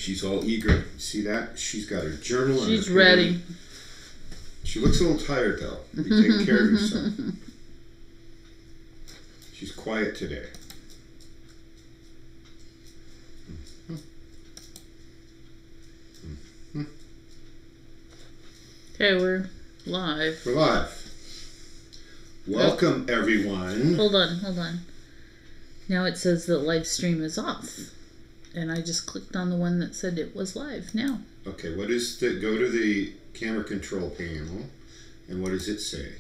She's all eager. See that? She's got her journal. She's ready. She looks a little tired, though. You take care of yourself. She's quiet today. Okay, we're live. We're live. Welcome, everyone. Hold on. Now it says that live stream is off. And I just clicked on the one that said it was live now. Okay, what is the... Go to the camera control panel. And what does it say?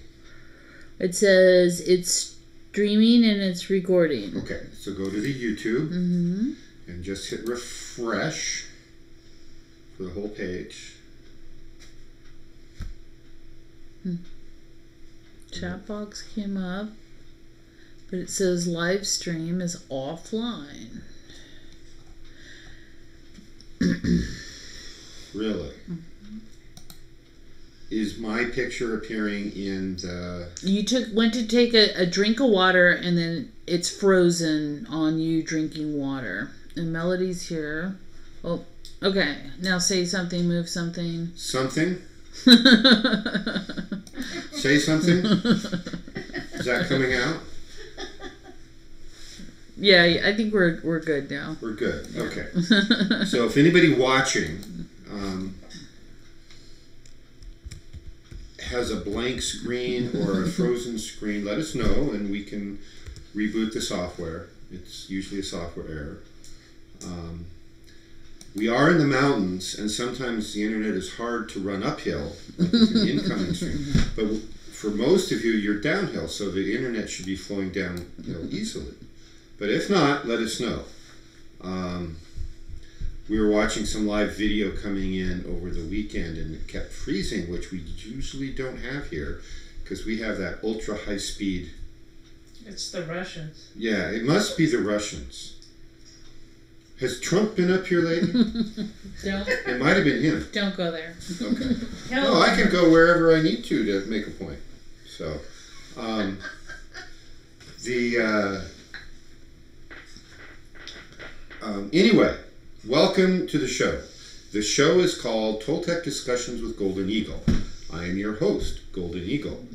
It says it's streaming and it's recording. Okay, so go to the YouTube. Mm-hmm. And just hit refresh for the whole page. Chat box came up, but it says live stream is offline. Really? Mm-hmm. Is my picture appearing in the... You went to take a drink of water and then it's frozen on you drinking water. And Melody's here. Oh, okay. Now say something, move something. Something? Say something? Is that coming out? Yeah, I think we're good now. We're good. Okay. So if anybody watching has a blank screen or a frozen screen, let us know and we can reboot the software. It's usually a software error. We are in the mountains, and sometimes the internet is hard to run uphill, like an incoming stream. But for most of you, you're downhill, so the internet should be flowing downhill easily. But if not, let us know. We were watching some live video coming in over the weekend, and it kept freezing, which we usually don't have here, because we have that ultra high speed. It's the Russians. Yeah, it must be the Russians. Has Trump been up here lately? Don't. It might have been him. Don't go there. Okay. No, I can go wherever I need to make a point. So, anyway, welcome to the show. The show is called Toltec Discussions with Golden Eagle. I am your host, Golden Eagle.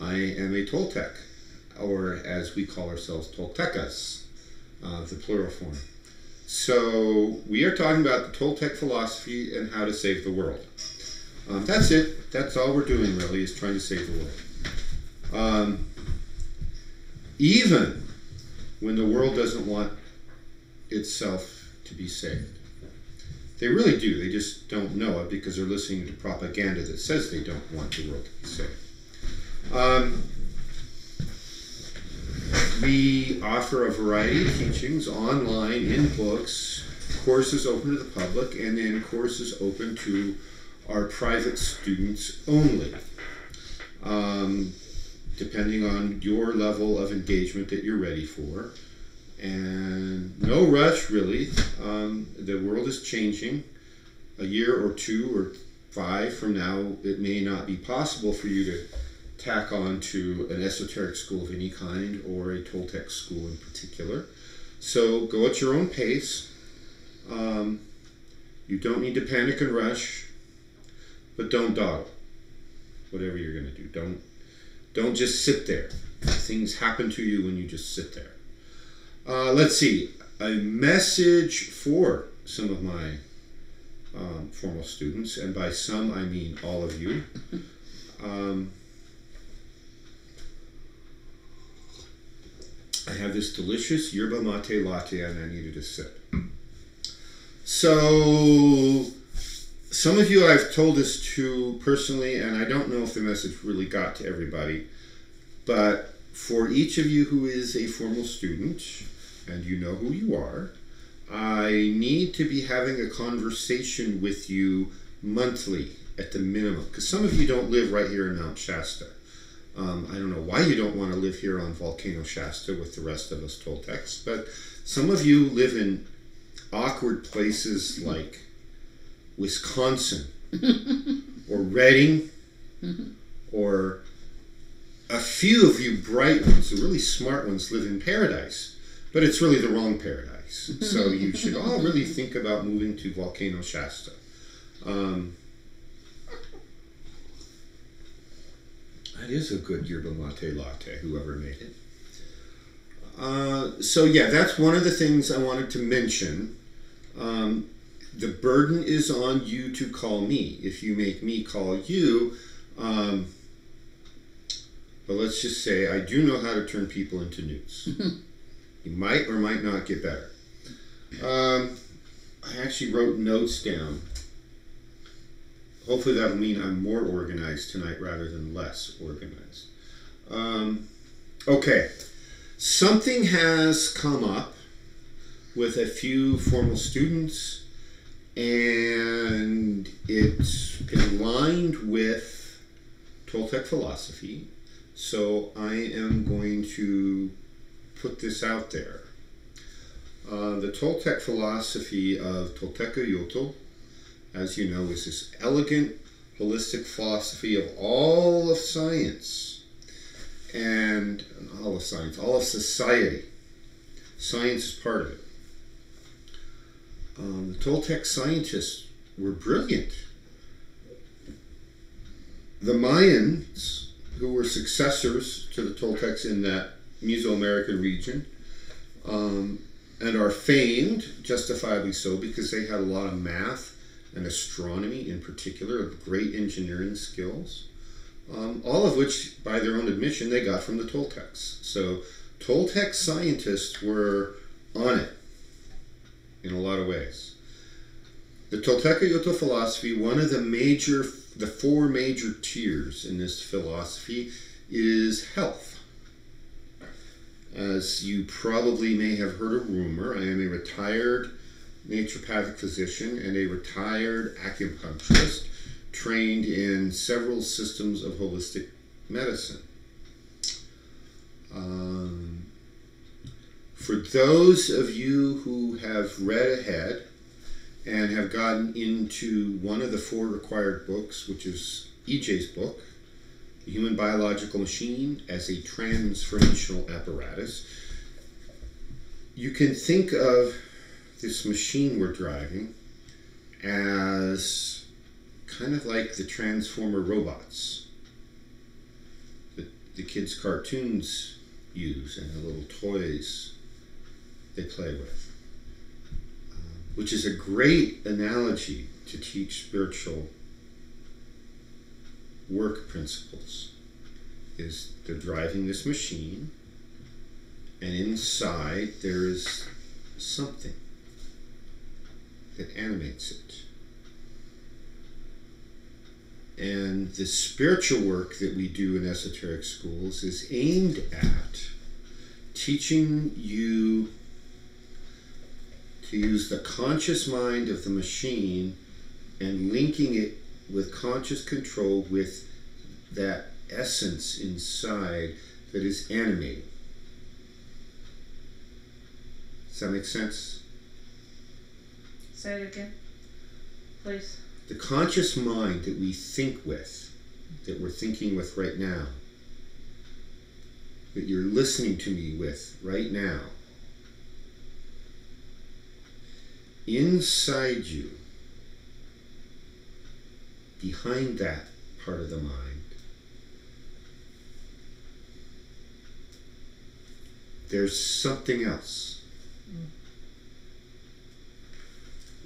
I am a Toltec, or as we call ourselves, Toltecas, the plural form. So we are talking about the Toltec philosophy and how to save the world. That's it. That's all we're doing, really, is trying to save the world. Even when the world doesn't want itself to be saved. They really do. They just don't know it because they're listening to propaganda that says they don't want the world to be saved. We offer a variety of teachings online, in books, courses open to the public, and then courses open to our private students only, depending on your level of engagement that you're ready for. And no rush, really. The world is changing. A year or 2 or 5 from now, it may not be possible for you to tack on to an esoteric school of any kind or a Toltec school in particular. So go at your own pace. You don't need to panic and rush, but don't dawdle. Whatever you're going to do, don't just sit there. Things happen to you when you just sit there. Let's see, a message for some of my formal students, and by some I mean all of you. I have this delicious yerba mate latte and I needed a sip. So, some of you I've told this to personally, and I don't know if the message really got to everybody, but for each of you who is a formal student, and you know who you are, I need to be having a conversation with you monthly at the minimum, because some of you don't live right here in Mount Shasta. I don't know why you don't want to live here on Volcano Shasta with the rest of us Toltecs, but some of you live in awkward places like Wisconsin or Redding, or a few of you bright ones, the really smart ones, live in Paradise. but it's really the wrong paradise. So you should all really think about moving to Volcano Shasta. That is a good yerba mate latte, whoever made it. So yeah, that's one of the things I wanted to mention. The burden is on you to call me. If you make me call you, but let's just say I do know how to turn people into newts. You might or might not get better. I actually wrote notes down. Hopefully that'll mean I'm more organized tonight rather than less organized. Okay. Something has come up with a few formal students, and it's in line with Toltec philosophy. So I am going to put this out there. The Toltec philosophy of Tolteca-Yotl, as you know, is this elegant, holistic philosophy of all of science and all of society. Science is part of it. The Toltec scientists were brilliant. The Mayans, who were successors to the Toltecs in that Mesoamerican region, and are famed, justifiably so, because they had a lot of math and astronomy in particular, great engineering skills, all of which, by their own admission, they got from the Toltecs. So Toltec scientists were on it in a lot of ways. The Tolteca-Yotl philosophy, one of the four major tiers in this philosophy is health. As you probably may have heard a rumor, I am a retired naturopathic physician and a retired acupuncturist trained in several systems of holistic medicine. For those of you who have read ahead and have gotten into one of the four required books, which is EJ's book, The Human Biological Machine as a Transformational Apparatus, you can think of this machine we're driving as kind of like the Transformer robots that the kids' cartoons use and the little toys they play with, which is a great analogy to teach spiritual work principles. Is they're driving this machine, and inside there is something that animates it. And the spiritual work that we do in esoteric schools is aimed at teaching you to use the conscious mind of the machine and linking it with conscious control with that essence inside that is animating. Does that make sense? Say it again, please. The conscious mind that we think with, that we're thinking with right now, that you're listening to me with right now, inside you, behind that part of the mind, there's something else.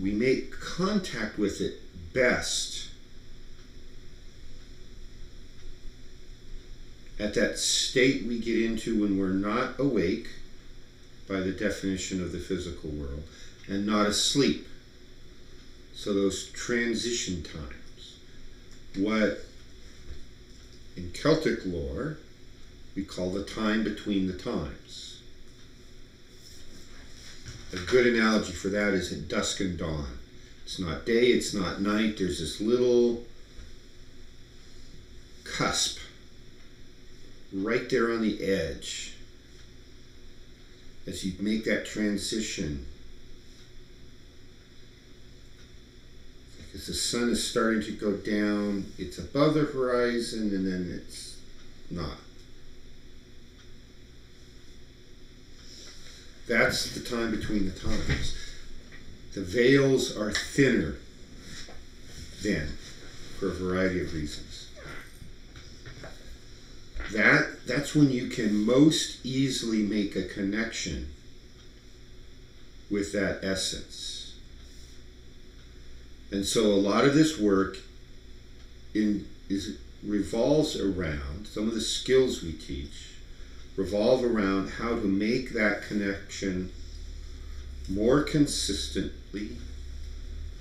We make contact with it best at that state we get into when we're not awake by the definition of the physical world and not asleep. So those transition times, what in Celtic lore we call the time between the times. A good analogy for that is at dusk and dawn. It's not day, it's not night. There's this little cusp right there on the edge as you make that transition. As the sun is starting to go down, it's above the horizon and then it's not. That's the time between the times. The veils are thinner then, for a variety of reasons. That's when you can most easily make a connection with that essence. And so a lot of this work revolves around, some of the skills we teach revolve around how to make that connection more consistently,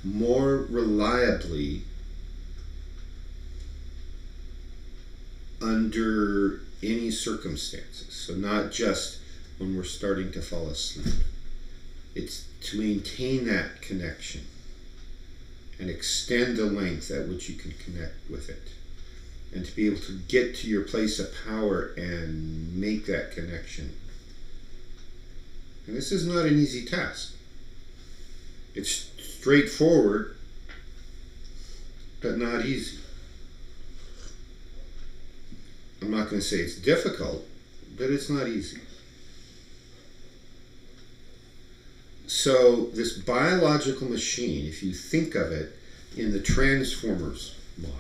more reliably, under any circumstances. So not just when we're starting to fall asleep. It's to maintain that connection and extend the length at which you can connect with it, and to be able to get to your place of power and make that connection. And this is not an easy task. It's straightforward, but not easy. I'm not going to say it's difficult, but it's not easy. So this biological machine, if you think of it in the Transformers model,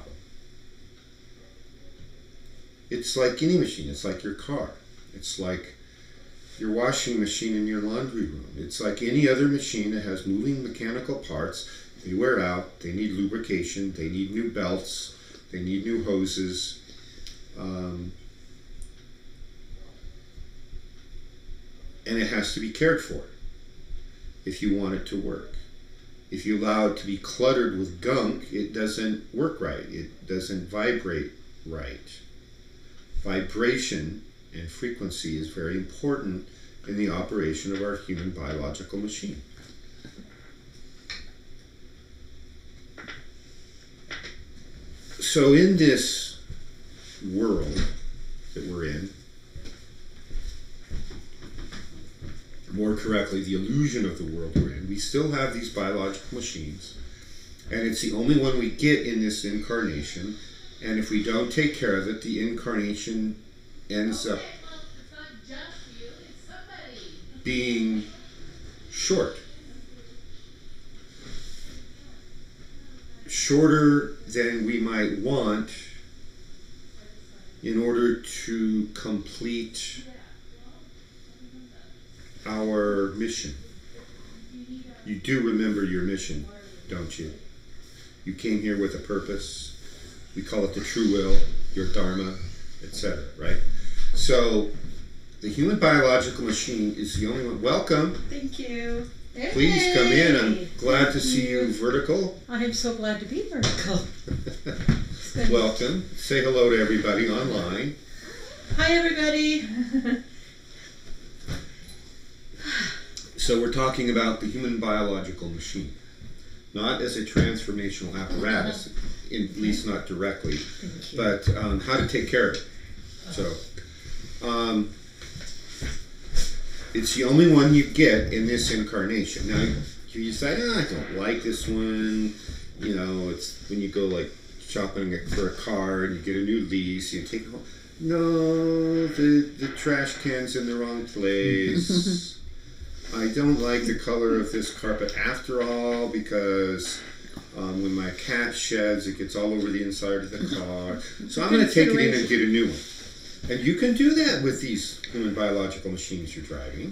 it's like any machine. It's like your car. It's like your washing machine in your laundry room. It's like any other machine that has moving mechanical parts. They wear out. They need lubrication. They need new belts. They need new hoses. And it has to be cared for if you want it to work. If you allow it to be cluttered with gunk, it doesn't work right. It doesn't vibrate right. Vibration and frequency is very important in the operation of our human biological machine. So in this world that we're in, more correctly, the illusion of the world we're in, we still have these biological machines, and it's the only one we get in this incarnation. And if we don't take care of it, the incarnation ends up being short. Shorter than we might want in order to complete our mission. You do remember your mission, don't you? You came here with a purpose. We call it the true will, your dharma, etc., right? So the human biological machine is the only one. Welcome. Thank you. Please come in. I'm glad to see you vertical. I am so glad to be vertical. Welcome. Say hello to everybody online. Hi, everybody. So we're talking about the human biological machine, not as a transformational apparatus, at least not directly, but how to take care of it. So it's the only one you get in this incarnation. Now you say, I don't like this one. You know, it's when you go like shopping for a car and you get a new lease, you take it home. No, the trash can's in the wrong place. I don't like the color of this carpet after all, because when my cat sheds, it gets all over the inside of the car. So I'm going to take it in and get a new one. And you can do that with these human biological machines you're driving.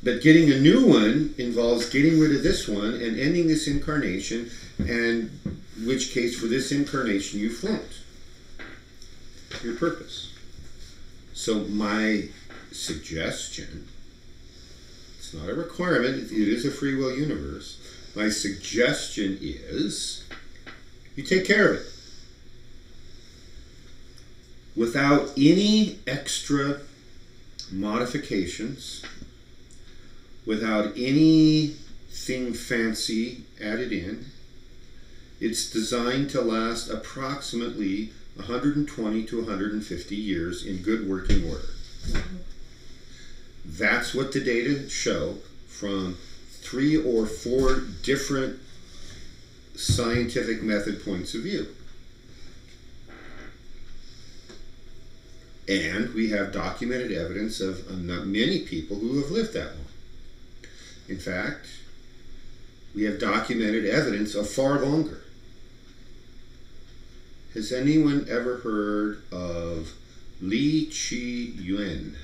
But getting a new one involves getting rid of this one and ending this incarnation, and in which case for this incarnation you flunked your purpose. So my suggestion, it's not a requirement, it is a free will universe. My suggestion is you take care of it without any extra modifications, without anything fancy added in. It's designed to last approximately 120 to 150 years in good working order. That's what the data show from 3 or 4 different scientific method points of view. And we have documented evidence of many people who have lived that long. In fact, we have documented evidence of far longer. Has anyone ever heard of Li Chi Yuan?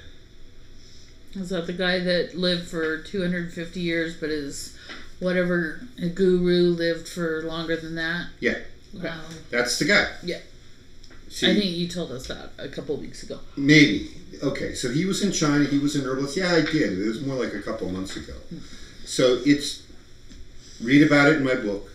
Is that the guy that lived for 250 years, but his whatever a guru lived for longer than that? Yeah, Wow. that's the guy. Yeah. See, I think you told us that a couple of weeks ago. maybe. Okay, so he was in China, he was in herbalist. Yeah, I did. It was more like a couple of months ago. So read about it in my book.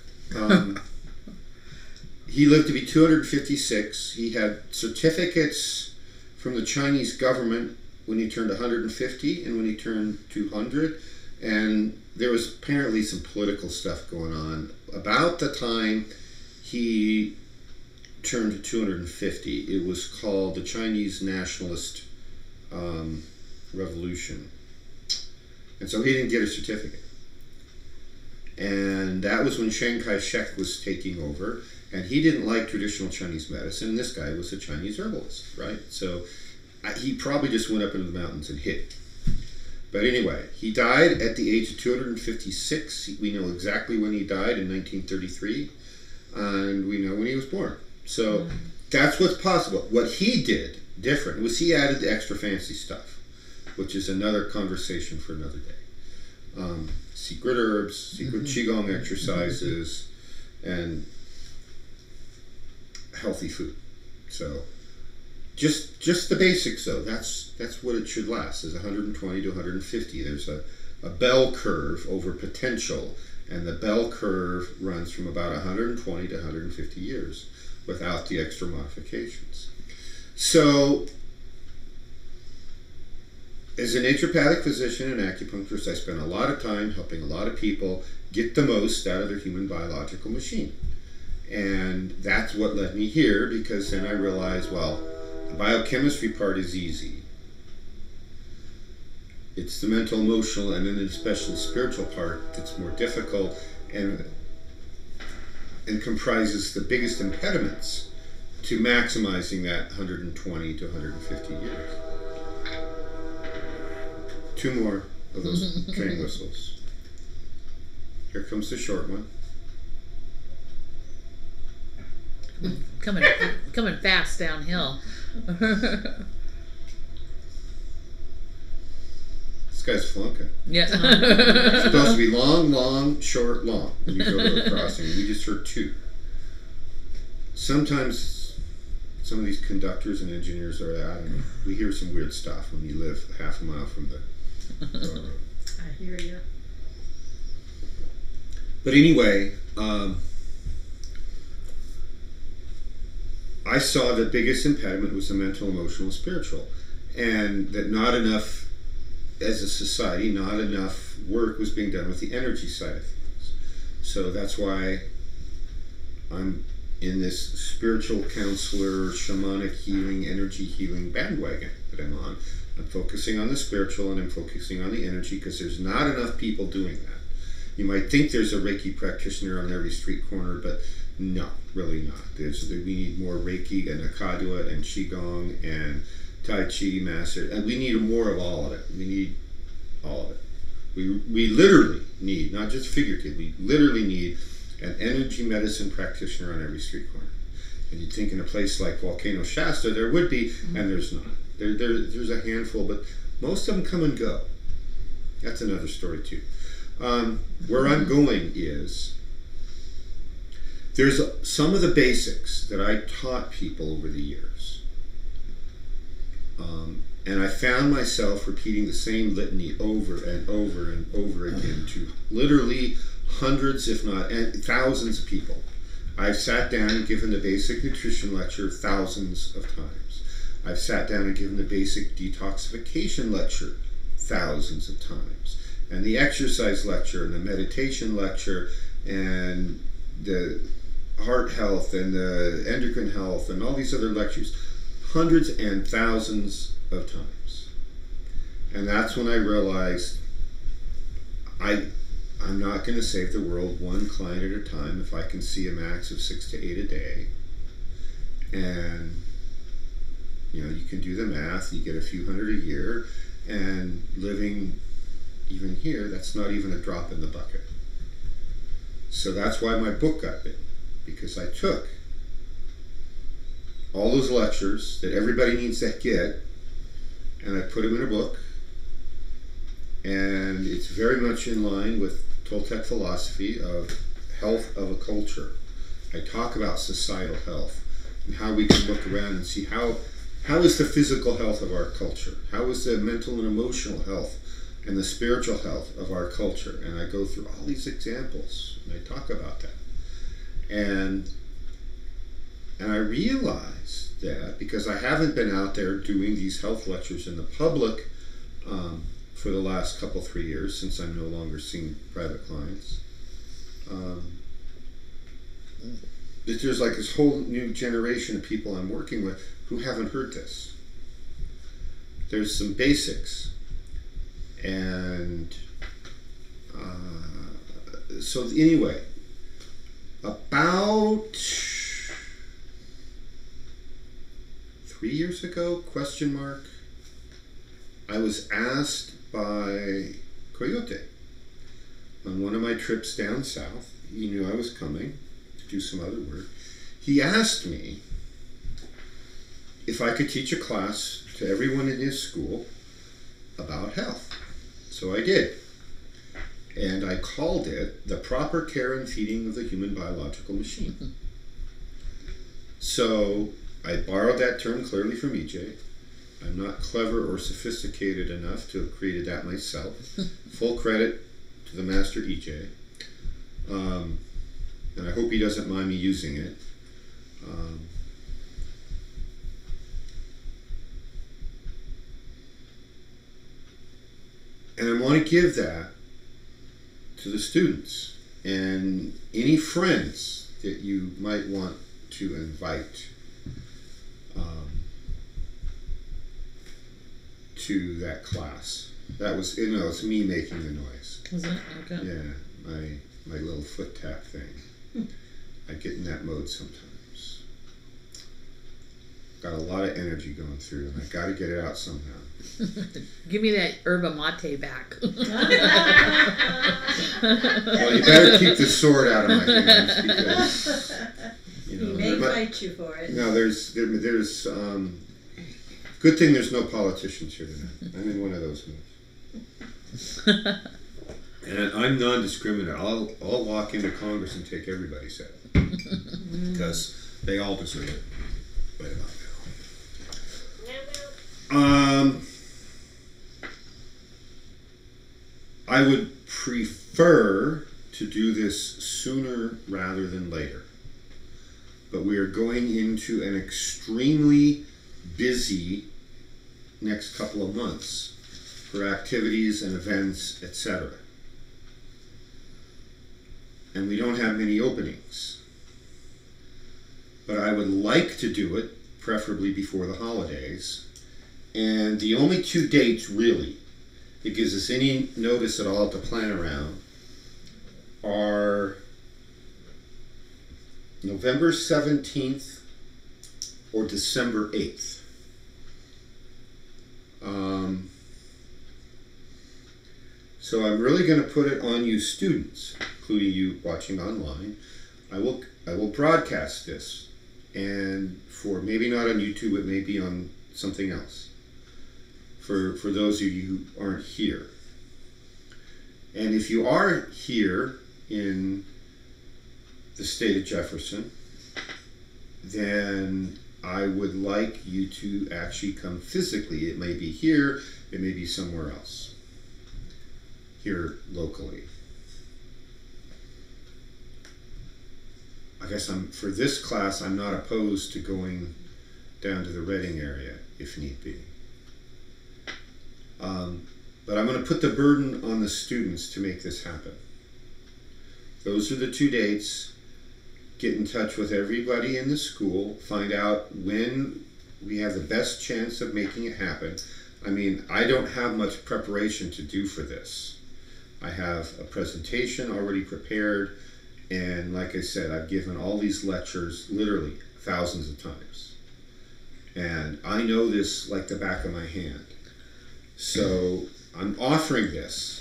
He lived to be 256. He had certificates from the Chinese government when he turned 150 and when he turned 200. And there was apparently some political stuff going on. About the time he turned 250, it was called the Chinese Nationalist Revolution. And so he didn't get a certificate. And that was when Chiang Kai-shek was taking over. And he didn't like traditional Chinese medicine. This guy was a Chinese herbalist, right? So he probably just went up into the mountains and hid. But anyway, he died at the age of 256. We know exactly when he died, in 1933. And we know when he was born. So that's what's possible. What he did different was he added the extra fancy stuff, which is another conversation for another day. Secret herbs, secret Qigong exercises, and healthy food. So just the basics, though. That's what it should last, is 120 to 150. There's a bell curve over potential, and the bell curve runs from about 120 to 150 years without the extra modifications. So as a naturopathic physician and acupuncturist, I spend a lot of time helping a lot of people get the most out of their human biological machine. And that's what led me here, because then I realized, well, the biochemistry part is easy. It's the mental, emotional, and then especially spiritual part that's more difficult and comprises the biggest impediments to maximizing that 120 to 150 years. 2 more of those train whistles. Here comes the short one. Coming fast downhill. This guy's flunking. Yeah. It's supposed to be long, long, short, long when you go to a crossing. We just heard 2. Sometimes some of these conductors and engineers are, I don't know, we hear some weird stuff when you live half a mile from the railroad. I hear you. But anyway, I saw the biggest impediment was the mental, emotional, spiritual, and that not enough, as a society, not enough work was being done with the energy side of things. So that's why I'm in this spiritual counselor, shamanic healing, energy healing bandwagon that I'm on. I'm focusing on the spiritual and I'm focusing on the energy, because there's not enough people doing that. You might think there's a Reiki practitioner on every street corner, but no, really not. We need more Reiki and Akadua and Qigong and Tai Chi master, and we need more of all of it. We need all of it. We literally need, not just figuratively, we literally need an energy medicine practitioner on every street corner. And you'd think in a place like Volcano Shasta there would be, and there's not. There's a handful, but most of them come and go. That's another story too. Where I'm going is, there's some of the basics that I taught people over the years. And I found myself repeating the same litany over and over and over again to literally hundreds, if not thousands of people. I've sat down and given the basic nutrition lecture thousands of times. I've sat down and given the basic detoxification lecture thousands of times. And the exercise lecture and the meditation lecture and the heart health and the endocrine health and all these other lectures, hundreds and thousands of times. And that's when I realized I'm not going to save the world one client at a time if I can see a max of 6 to 8 a day. And You know, you can do the math, you get a few hundred a year, and living even here, that's not even a drop in the bucket. So that's why my book got big, because I took all those lectures that everybody needs to get, and I put them in a book, and it's very much in line with Toltec philosophy of health of a culture. I talk about societal health and how we can look around and see how is the physical health of our culture, how is the mental and emotional health and the spiritual health of our culture, and I go through all these examples and I talk about that. And I realize that because I haven't been out there doing these health lectures in the public for the last 3 years, since I'm no longer seeing private clients, that there's like this whole new generation of people I'm working with who haven't heard this. There's some basics, and so anyway, about 3 years ago, I was asked by Coyote on one of my trips down south. He knew I was coming to do some other work. He asked me if I could teach a class to everyone in his school about health. So I did. And I called it The Proper Care and Feeding of the Human Biological Machine. So I borrowed that term clearly from EJ. I'm not clever or sophisticated enough to have created that myself. Full credit to the master EJ. And I hope he doesn't mind me using it. And I want to give that to the students and any friends that you might want to invite to that class. That was, it's me making the noise. Was it? Okay. Yeah, my little foot tap thing. I get in that mode sometimes. Got a lot of energy going through, and I got to get it out somehow. Give me that yerba mate back. Well, you better keep the sword out of my hands because He may fight you for it. no, there's good thing there's no politicians here tonight. I'm in one of those moods. And I'm non-discriminate. I'll walk into Congress and take everybody's head because they all deserve it. Right about now. I would prefer to do this sooner rather than later. But we are going into an extremely busy next couple of months for activities and events, etc. And we don't have many openings. But I would like to do it, preferably before the holidays. And the only 2 dates, really, that gives us any notice at all to plan around are November 17th or December 8th. So I'm really going to put it on you students, including you watching online. I will broadcast this, and for maybe not on YouTube, it may be on something else. For those of you who aren't here. And if you are here in the state of Jefferson, then I would like you to actually come physically. It may be here, it may be somewhere else. Here locally. I guess for this class, I'm not opposed to going down to the Reading area if need be. But I'm going to put the burden on the students to make this happen. Those are the 2 dates. Get in touch with everybody in the school. Find out when we have the best chance of making it happen. I mean, I don't have much preparation to do for this. I have a presentation already prepared, and like I said, I've given all these lectures literally thousands of times. And I know this like the back of my hand. So I'm offering this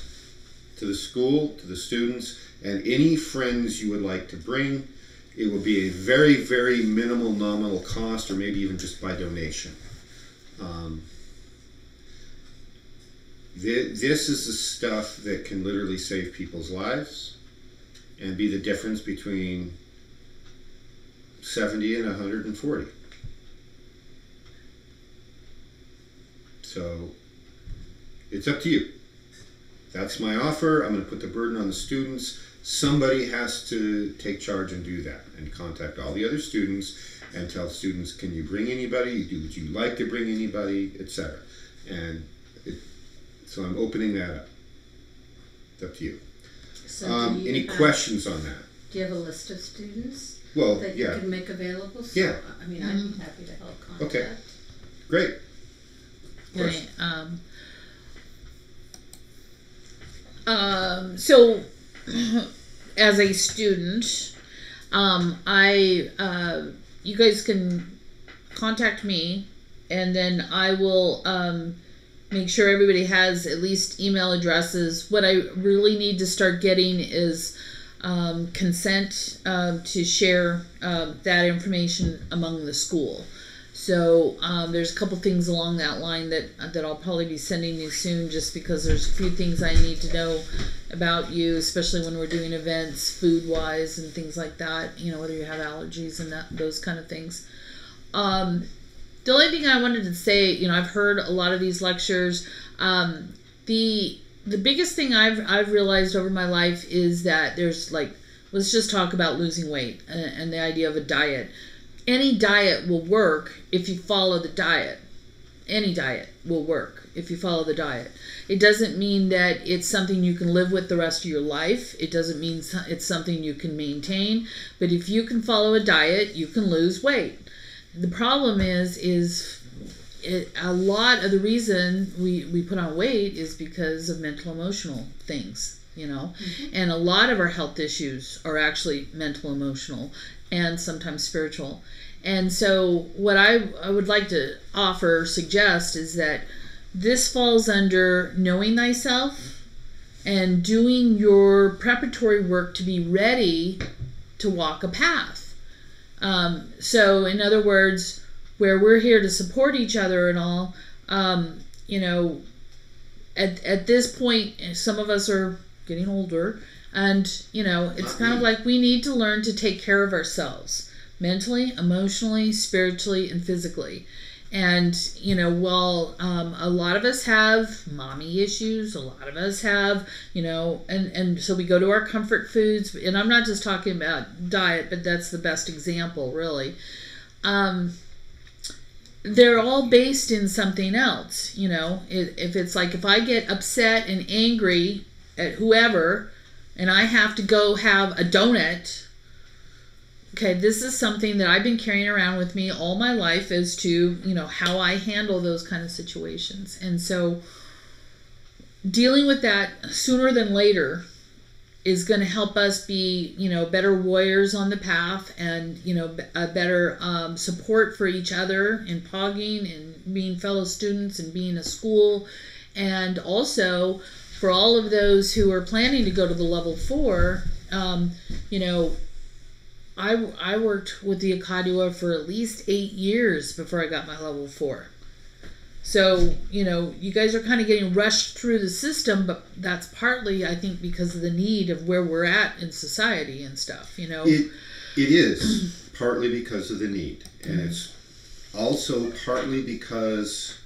to the school, to the students, and any friends you would like to bring. It will be a very, very minimal nominal cost, or maybe even just by donation. This is the stuff that can literally save people's lives and be the difference between 70 and 140. So it's up to you. That's my offer. I'm going to put the burden on the students. Somebody has to take charge and do that, and contact all the other students and tell students, can you bring anybody? Would you like to bring anybody, etc. And so I'm opening that up. It's up to you. So any questions on that? Do you have a list of students that you can make available? So, yeah. I mean, I'd be happy to help contact. Okay. Great. Okay. So as a student, you guys can contact me, and then I will make sure everybody has at least email addresses. What I really need to start getting is consent to share that information among the school. So there's a couple things along that line that I'll probably be sending you soon, just because there's a few things I need to know about you, especially when we're doing events, food-wise and things like that, you know, whether you have allergies and those kind of things. The only thing I wanted to say, you know, I've heard a lot of these lectures. The biggest thing I've realized over my life is that there's, like, let's just talk about losing weight and the idea of a diet. Any diet will work if you follow the diet. Any diet will work if you follow the diet. It doesn't mean that it's something you can live with the rest of your life. It doesn't mean it's something you can maintain. But if you can follow a diet, you can lose weight. The problem is a lot of the reason we put on weight is because of mental emotional things, you know. And a lot of our health issues are actually mental emotional and sometimes spiritual. And so what I would like to offer, suggest, is that this falls under knowing thyself and doing your preparatory work to be ready to walk a path. So in other words, where we're here to support each other and all, you know, at this point, some of us are getting older, and, you know, it's kind of like we need to learn to take care of ourselves mentally, emotionally, spiritually, and physically. And, you know, while a lot of us have mommy issues, a lot of us have, you know, and so we go to our comfort foods, and I'm not just talking about diet, but that's the best example, really. They're all based in something else, you know. If it's like, if I get upset and angry at whoever, and I have to go have a donut, okay, this is something that I've been carrying around with me all my life as to, you know, how I handle those kind of situations. And so dealing with that sooner than later is going to help us be, you know, better warriors on the path, and, you know, a better support for each other in pogging and being fellow students and being a school. And also for all of those who are planning to go to the level 4, you know, I worked with the Akadua for at least 8 years before I got my level 4. So, you know, you guys are kind of getting rushed through the system, but that's partly, I think, because of the need of where we're at in society and stuff, you know. It is partly because of the need, and it's also partly because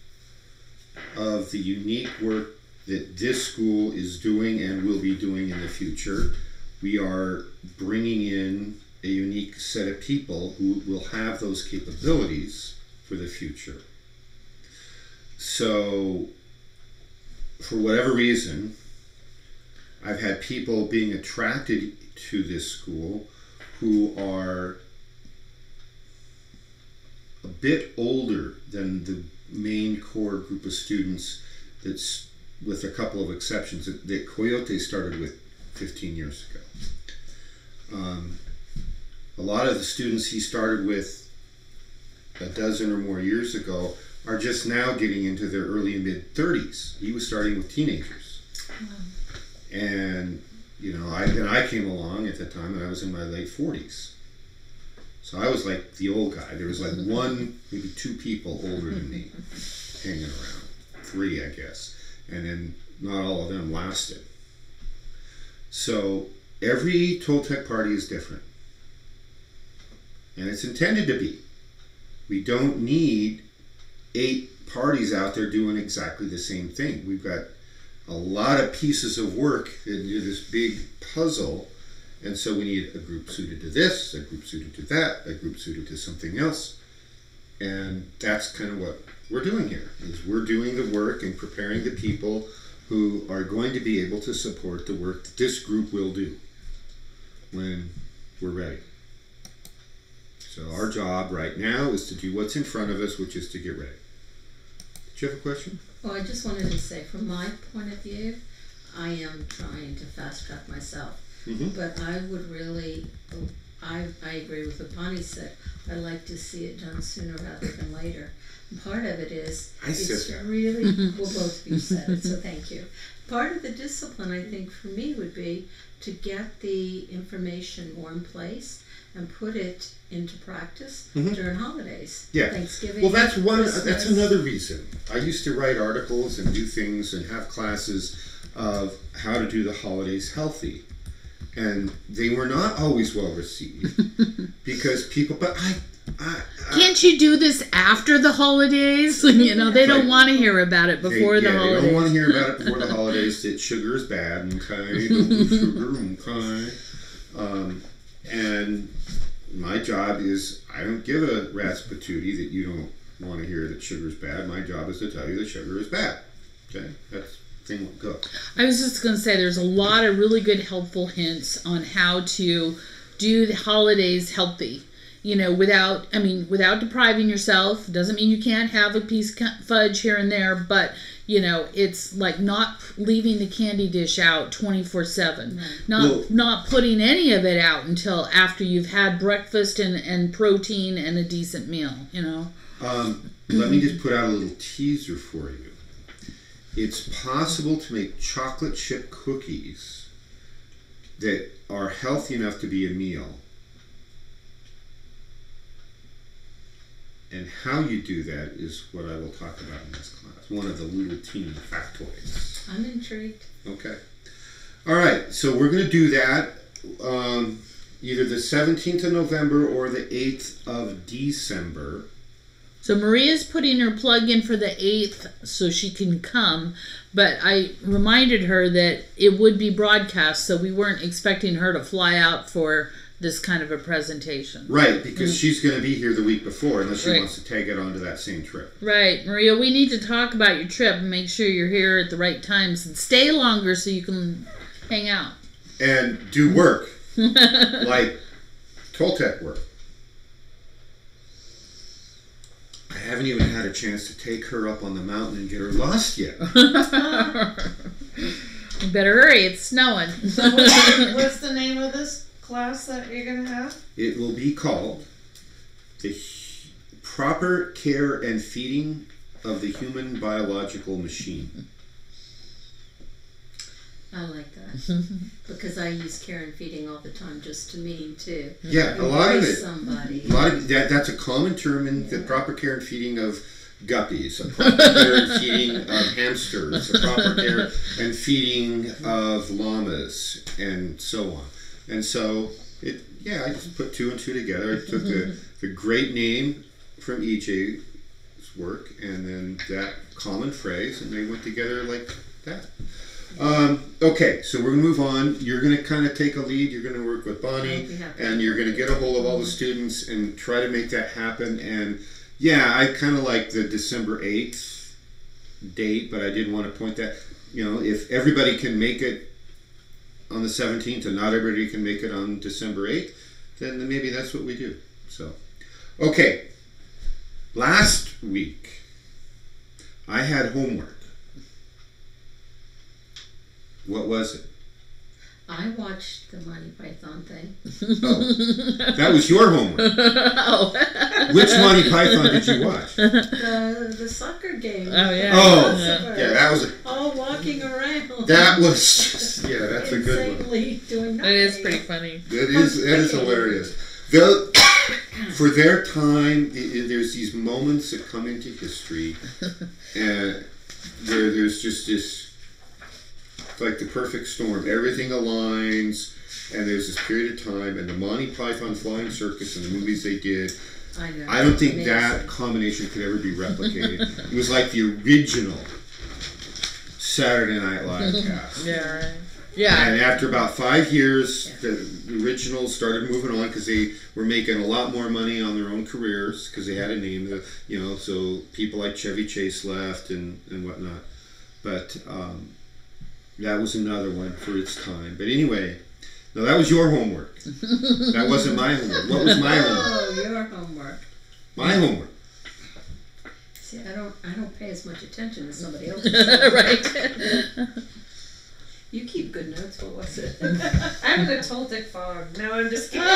of the unique work that this school is doing and will be doing in the future. We are bringing in a unique set of people who will have those capabilities for the future. So, for whatever reason, I've had people being attracted to this school who are a bit older than the main core group of students that's, with a couple of exceptions, that Coyote started with 15 years ago. A lot of the students he started with a dozen or more years ago are just now getting into their early and mid 30s. He was starting with teenagers. And, you know, I came along at the time and I was in my late 40s. So I was like the old guy. There was like one, maybe two people older than me hanging around. 3, I guess. And then not all of them lasted. So every Toltec party is different. And it's intended to be. We don't need 8 parties out there doing exactly the same thing. We've got a lot of pieces of work into this big puzzle, and so we need a group suited to this, a group suited to that, a group suited to something else. And that's kind of what we're doing here, is we're doing the work and preparing the people who are going to be able to support the work that this group will do when we're ready. So our job right now is to do what's in front of us, which is to get ready. Did you have a question? Well, I just wanted to say, from my point of view, I am trying to fast track myself. Mm-hmm. But I would really, I agree with what Bonnie said. I like to see it done sooner rather than later. And part of it is, it's really, well, both of you said it, so thank you. Part of the discipline, I think, for me would be to get the information more in place and put it into practice during holidays. Yeah. Thanksgiving. Well, that's Christmas. another reason. I used to write articles and do things and have classes of how to do the holidays healthy. And they were not always well received because people, but I can't you do this after the holidays? You know, they don't want to hear about it before the holidays. They don't want to hear about it before the holidays. That sugar is bad, okay? Don't do sugar, okay? And my job is, I don't give a rat's patootie that you don't want to hear that sugar is bad. My job is to tell you that sugar is bad. Okay? That's the thing. Go. I was just going to say, there's a lot of really good helpful hints on how to do the holidays healthy. You know, without depriving yourself. Doesn't mean you can't have a piece of fudge here and there, but, you know, it's like not leaving the candy dish out 24/7. Not putting any of it out until after you've had breakfast and protein and a decent meal, you know. Let me just put out a little teaser for you. It's possible to make chocolate chip cookies that are healthy enough to be a meal. And how you do that is what I will talk about in this class. One of the little teeny factoids. I'm intrigued. Okay. All right. So we're going to do that either the 17th of November or the 8th of December. So Maria's putting her plug in for the 8th so she can come. But I reminded her that it would be broadcast, so we weren't expecting her to fly out for this kind of a presentation. Right, because she's going to be here the week before unless she wants to tag it onto that same trip. Right. Maria, we need to talk about your trip and make sure you're here at the right times and stay longer so you can hang out. And do work. Like Toltec work. I haven't even had a chance to take her up on the mountain and get her lost yet. You better hurry, it's snowing. So what's the name of this class that you're going to have? It will be called The Proper Care and Feeding of the Human Biological Machine. I like that. Because I use care and feeding all the time just to mean too. Yeah, a lot of it. Somebody. That's a common term in the proper care and feeding of guppies, a proper care and feeding of hamsters, a proper care and feeding of llamas, and so on. And so, I just put 2 and 2 together. I took the great name from EJ's work and then that common phrase, and they went together like that. Okay, so we're going to move on. You're going to kind of take a lead. You're going to work with Bonnie, and you're going to get a hold of all the students and try to make that happen. And yeah, I kind of like the December 8th date, but I did want to point that, you know, if everybody can make it on the 17th and not everybody can make it on December 8th, then maybe that's what we do. So, okay, last week I had homework. What was it? I watched the Monty Python thing. Oh, that was your homework. Oh. Which Monty Python did you watch? The soccer game. Oh, yeah. Oh, Yeah. yeah, that was All walking around. that was yeah, that's a good one. Insanely doing It nothing. is pretty funny. That is hilarious. For their time, there's these moments that come into history, and there's just this, like the perfect storm. Everything aligns, and there's this period of time, and the Monty Python Flying Circus and the movies they did. I know. I don't think Amazing. that combination could ever be replicated. It was like the original Saturday Night Live cast. Yeah, right. Yeah. And after about 5 years, the originals started moving on because they were making a lot more money on their own careers because they had a name, so people like Chevy Chase left and whatnot. But that was another one for its time. But anyway, no, that was your homework. That wasn't my homework. What was my homework? Oh, your homework. My homework. See, I don't pay as much attention as somebody else. Right. You keep good notes. What was it? I'm the Toltec Farm. No, I'm just kidding.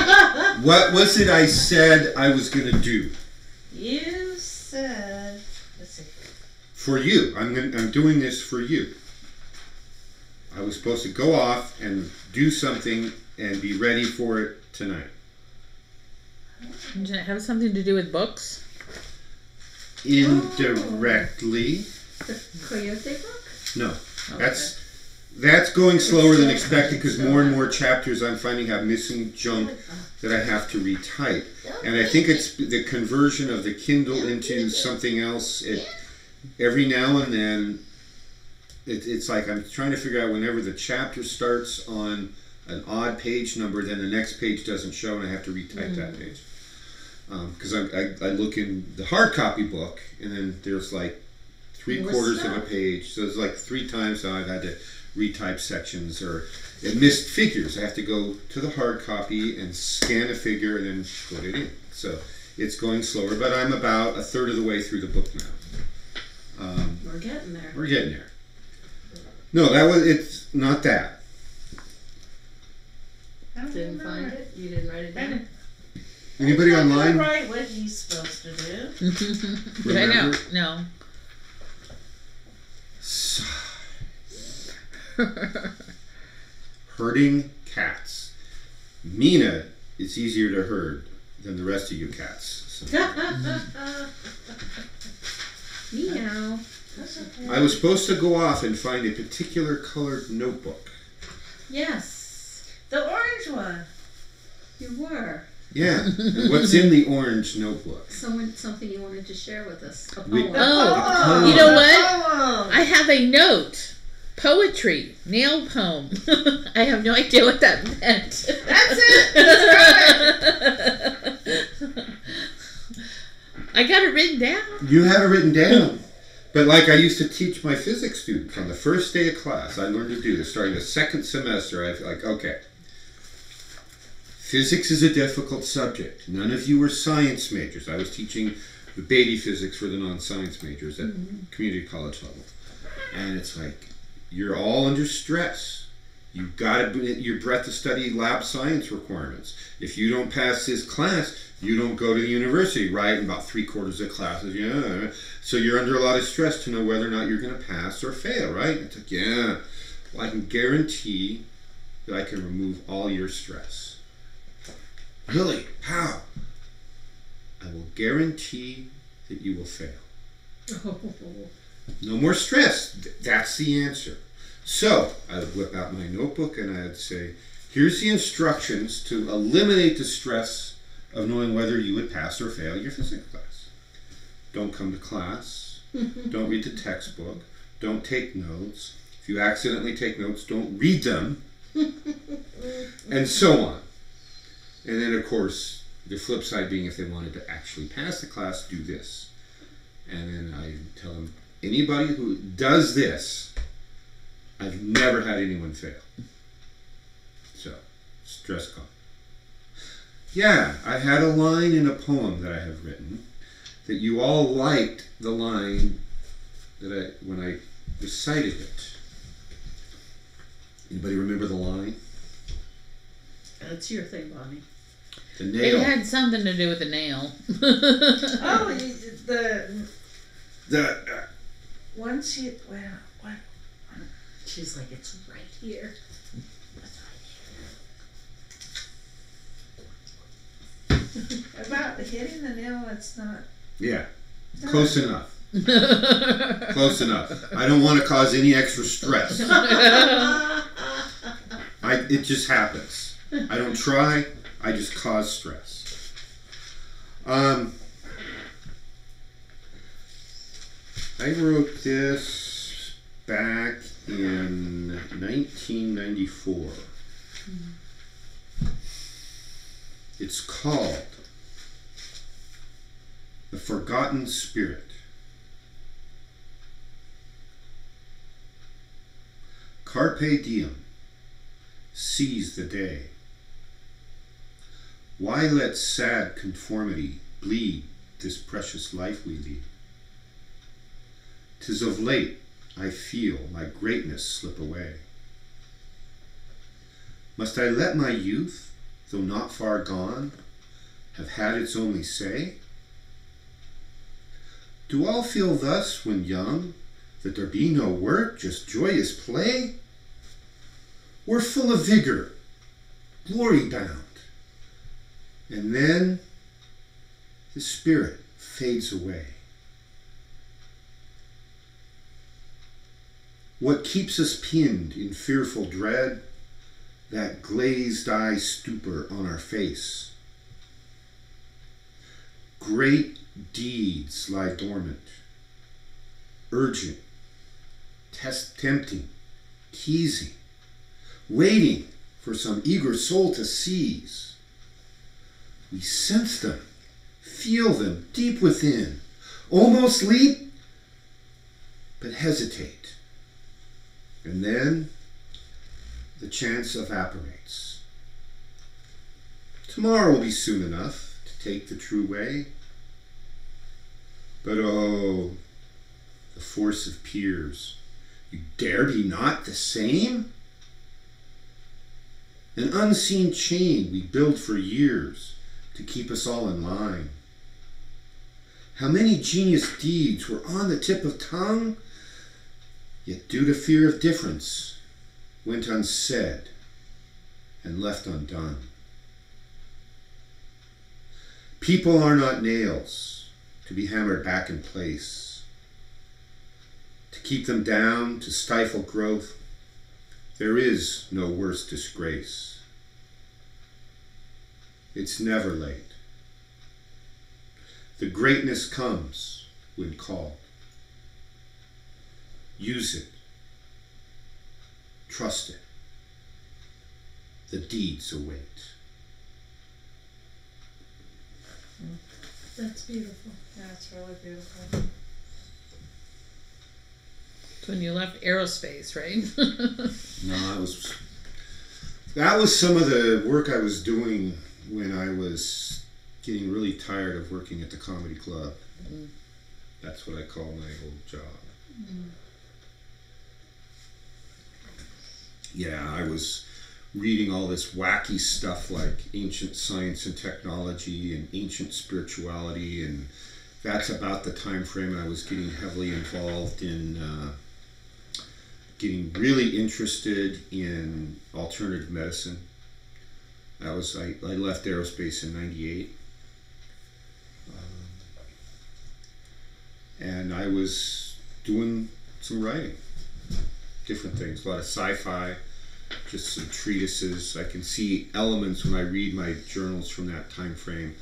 What was it I said I was going to do? You said, let's see. For you. I'm doing this for you. I was supposed to go off and do something and be ready for it tonight. Does it have something to do with books? Indirectly. The Coyote book? No. Okay. That's going slower than expected because more and more chapters I'm finding have missing junk that I have to retype. And I think it's the conversion of the Kindle into something else. Every now and then, it's like I'm trying to figure out whenever the chapter starts on an odd page number, then the next page doesn't show and I have to retype that page. Because I look in the hard copy book and then there's like 3/4 of a page. So it's like 3 times now I've had to retype sections, or it missed figures. I have to go to the hard copy and scan a figure and then put it in. So it's going slower, but I'm about 1/3 of the way through the book now. We're getting there. We're getting there. No, it's not that. I don't Didn't remember. find it? You didn't write it down? Anybody I'm not online? gonna write what he's supposed to do. I know. Remember? No. Herding cats. Mina is easier to herd than the rest of you cats. So. Meow. That's okay. I was supposed to go off and find a particular colored notebook. Yes, The orange one. you were. Yeah. And what's in the orange notebook? Something you wanted to share with us. A We- poem. Oh, you know what? Poem. I have a note. Poetry. Nail poem. I have no idea what that meant. That's it. That's I got it written down. You have it written down. But like I used to teach my physics students on the first day of class, I learned to do this. Starting the second semester, I was like, okay, physics is a difficult subject. None of you are science majors. I was teaching the baby physics for the non-science majors at community college level. And it's like, you're all under stress. You've got to your breadth of study lab science requirements. If you don't pass this class, you don't go to the university, right? And about 3/4 of classes, yeah. So you're under a lot of stress to know whether or not you're going to pass or fail, right? It's like, yeah. Well, I can guarantee that I can remove all your stress. Really? How? I will guarantee that you will fail. No more stress. That's the answer. So I would whip out my notebook and I would say, here's the instructions to eliminate the stress of knowing whether you would pass or fail your physics class. Don't come to class. Don't read the textbook. Don't take notes. If you accidentally take notes, don't read them. And so on. And then, of course, the flip side being if they wanted to actually pass the class, do this. And then I tell them, anybody who does this, I've never had anyone fail. So, stress gone. Yeah, I had a line in a poem that I have written that you all liked the line that when I recited it. Anybody remember the line? It's your thing, Bonnie. The nail. It had something to do with the nail. Oh, The once you what? She's like, it's right here. About hitting the nail, it's not. yeah, close enough. Close enough. I don't want to cause any extra stress. It just happens. I don't try. I just cause stress. I wrote this back in 1994. It's called The Forgotten Spirit. Carpe diem. Seize the day. Why let sad conformity bleed this precious life we lead? 'Tis of late I feel my greatness slip away. Must I let my youth, though not far gone, have had its only say? Do all feel thus when young, that there be no work, just joyous play? We're full of vigor, glory bound, and then the spirit fades away. What keeps us pinned in fearful dread? That glazed eye stupor on our face. Great deeds lie dormant, urgent, tempting, teasing, waiting for some eager soul to seize. We sense them, feel them deep within, almost leap, but hesitate. And then the chance evaporates. Tomorrow will be soon enough to take the true way. But oh, the force of peers, you dare be not the same? An unseen chain we build for years to keep us all in line. How many genius deeds were on the tip of tongue, yet due to fear of difference, went unsaid and left undone. People are not nails to be hammered back in place. To keep them down, to stifle growth, there is no worse disgrace. It's never late. The greatness comes when called. Use it. Trust it. The deeds await. That's beautiful. That's really beautiful. It's when you left aerospace, right? No, that was some of the work I was doing when I was getting really tired of working at the comedy club. Mm. That's what I call my old job. Mm. Yeah, I was reading all this wacky stuff like ancient science and technology and ancient spirituality, and that's about the time frame I was getting heavily involved in getting really interested in alternative medicine. I left aerospace in '98, and I was doing some writing, different things, a lot of sci-fi, just some treatises. I can see elements when I read my journals from that time frame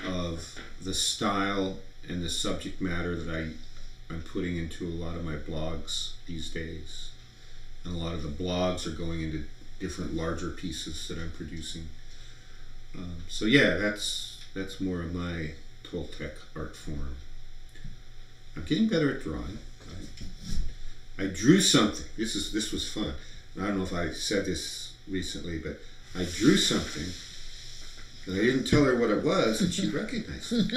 of the style and the subject matter that I'm putting into a lot of my blogs these days. And a lot of the blogs are going into different larger pieces that I'm producing. So yeah, that's more of my Toltec art form. I'm getting better at drawing. I drew something. This was fun. I don't know if I said this recently, but I drew something, and I didn't tell her what it was, and she recognized it.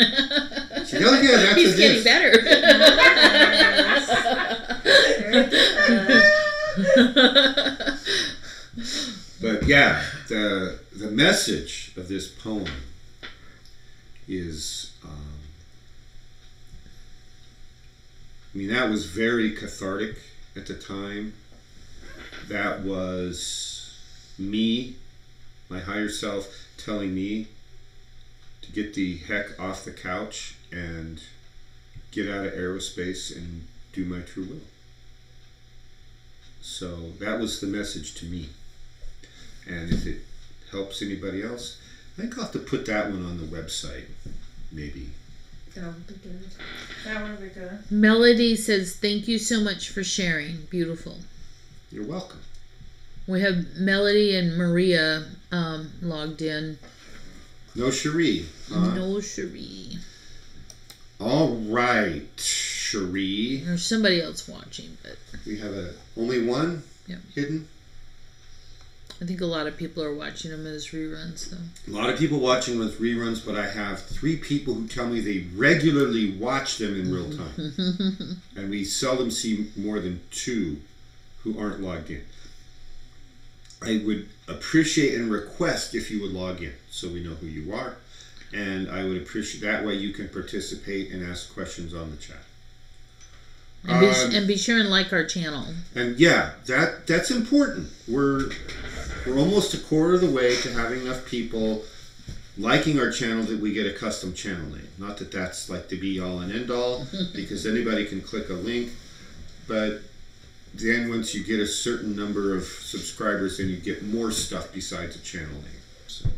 She said, "Oh yeah, that's He's getting better." But yeah, the message of this poem is, I mean, that was very cathartic at the time. That was me, my higher self, telling me to get the heck off the couch and get out of aerospace and do my true will. So that was the message to me. And if it helps anybody else, I think I'll have to put that one on the website, maybe. That would be good. That would be good. Melody says, thank you so much for sharing. Beautiful. You're welcome. We have Melody and Maria logged in. No Cherie. No Cherie. All right, Cherie. There's somebody else watching, but We have only one Yep. hidden. I think a lot of people are watching them as reruns. So. A lot of people watching with reruns, but I have 3 people who tell me they regularly watch them in real time. And we seldom see more than 2 who aren't logged in. I would appreciate and request if you would log in so we know who you are. And I would appreciate that way you can participate and ask questions on the chat. And be sure and like our channel. And yeah, that's important. We're almost a quarter of the way to having enough people liking our channel that we get a custom channel name. Not that that's like the be all and end all, because anybody can click a link. But then once you get a certain number of subscribers, then you get more stuff besides a channel name. So,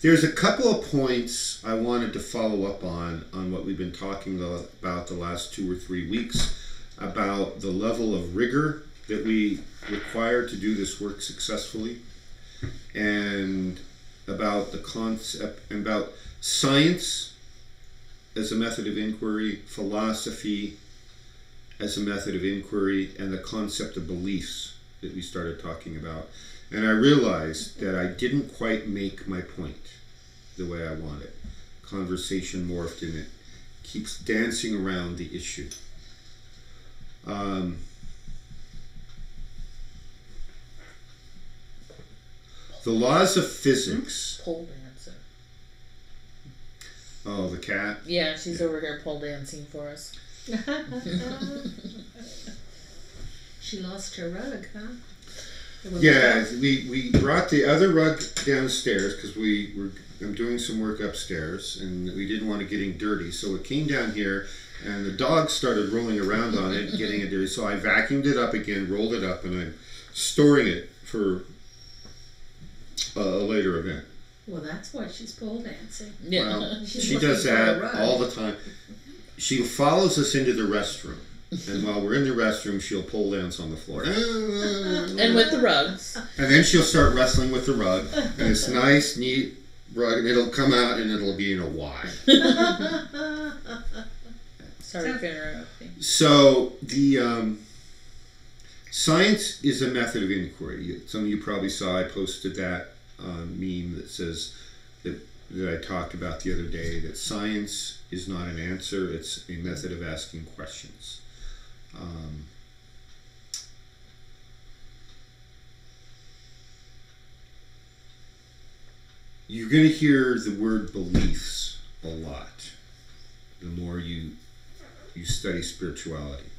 there's a couple of points I wanted to follow up on what we've been talking about the last 2 or 3 weeks, about the level of rigor that we require to do this work successfully, and about the concept, about science as a method of inquiry, philosophy as a method of inquiry, and the concept of beliefs that we started talking about. And I realized that I didn't quite make my point the way I wanted. Conversation morphed and it keeps dancing around the issue. The laws of physics. Pole dancer. Oh, the cat? Yeah, she's over here pole dancing for us. She lost her rug, huh? Yeah, we brought the other rug downstairs because I'm doing some work upstairs and we didn't want it getting dirty, so it came down here and the dog started rolling around on it, getting it dirty. So I vacuumed it up again, rolled it up, and I'm storing it for a later event. Well, that's why she's pole dancing. Yeah. Well, She's she looking does for a that rug. all the time. She follows us into the restroom. And while we're in the restroom, she'll pole dance on the floor. And with the rugs. And then she'll start wrestling with the rug. And it's nice, neat rug. And it'll come out and it'll be in a Y. Sorry for interrupting. So the science is a method of inquiry. Some of you probably saw I posted that meme that says that I talked about the other day, that science is not an answer, it's a method of asking questions. You're going to hear the word beliefs a lot the more you study spirituality.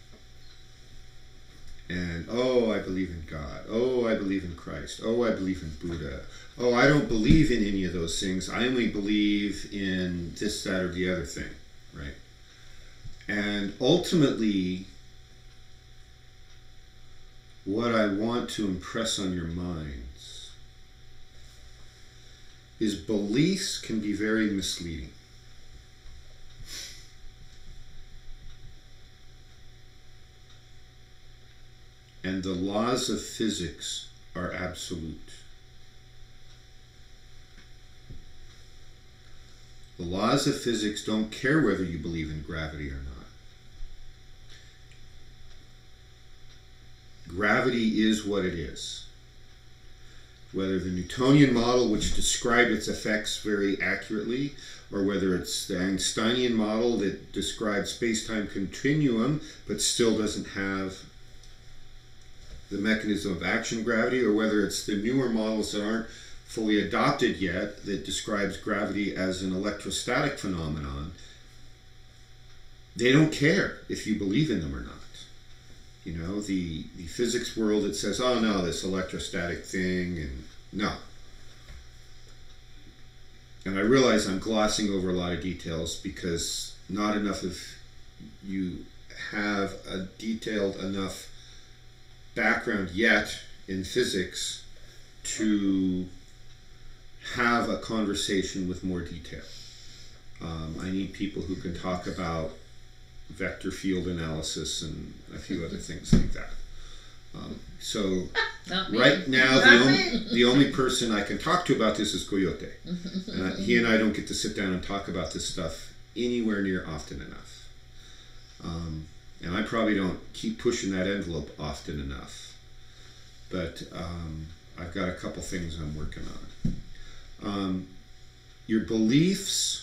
And, oh, I believe in God. Oh, I believe in Christ. Oh, I believe in Buddha. Oh, I don't believe in any of those things. I only believe in this, that, or the other thing, right? And ultimately, what I want to impress on your minds is beliefs can be very misleading. And the laws of physics are absolute. The laws of physics don't care whether you believe in gravity or not. Gravity is what it is. Whether the Newtonian model, which described its effects very accurately, or whether it's the Einsteinian model that describes space-time continuum but still doesn't have the mechanism of action of gravity, or whether it's the newer models that aren't fully adopted yet that describes gravity as an electrostatic phenomenon, they don't care if you believe in them or not. You know, the physics world, it says, oh no, this electrostatic thing, and no. And I realize I'm glossing over a lot of details because not enough of you have a detailed enough background yet in physics to have a conversation with more detail. I need people who can talk about vector field analysis and a few other things like that. So right now, the only person I can talk to about this is Coyote. And he and I don't get to sit down and talk about this stuff anywhere near often enough. And I probably don't keep pushing that envelope often enough. But I've got a couple things I'm working on. Your beliefs.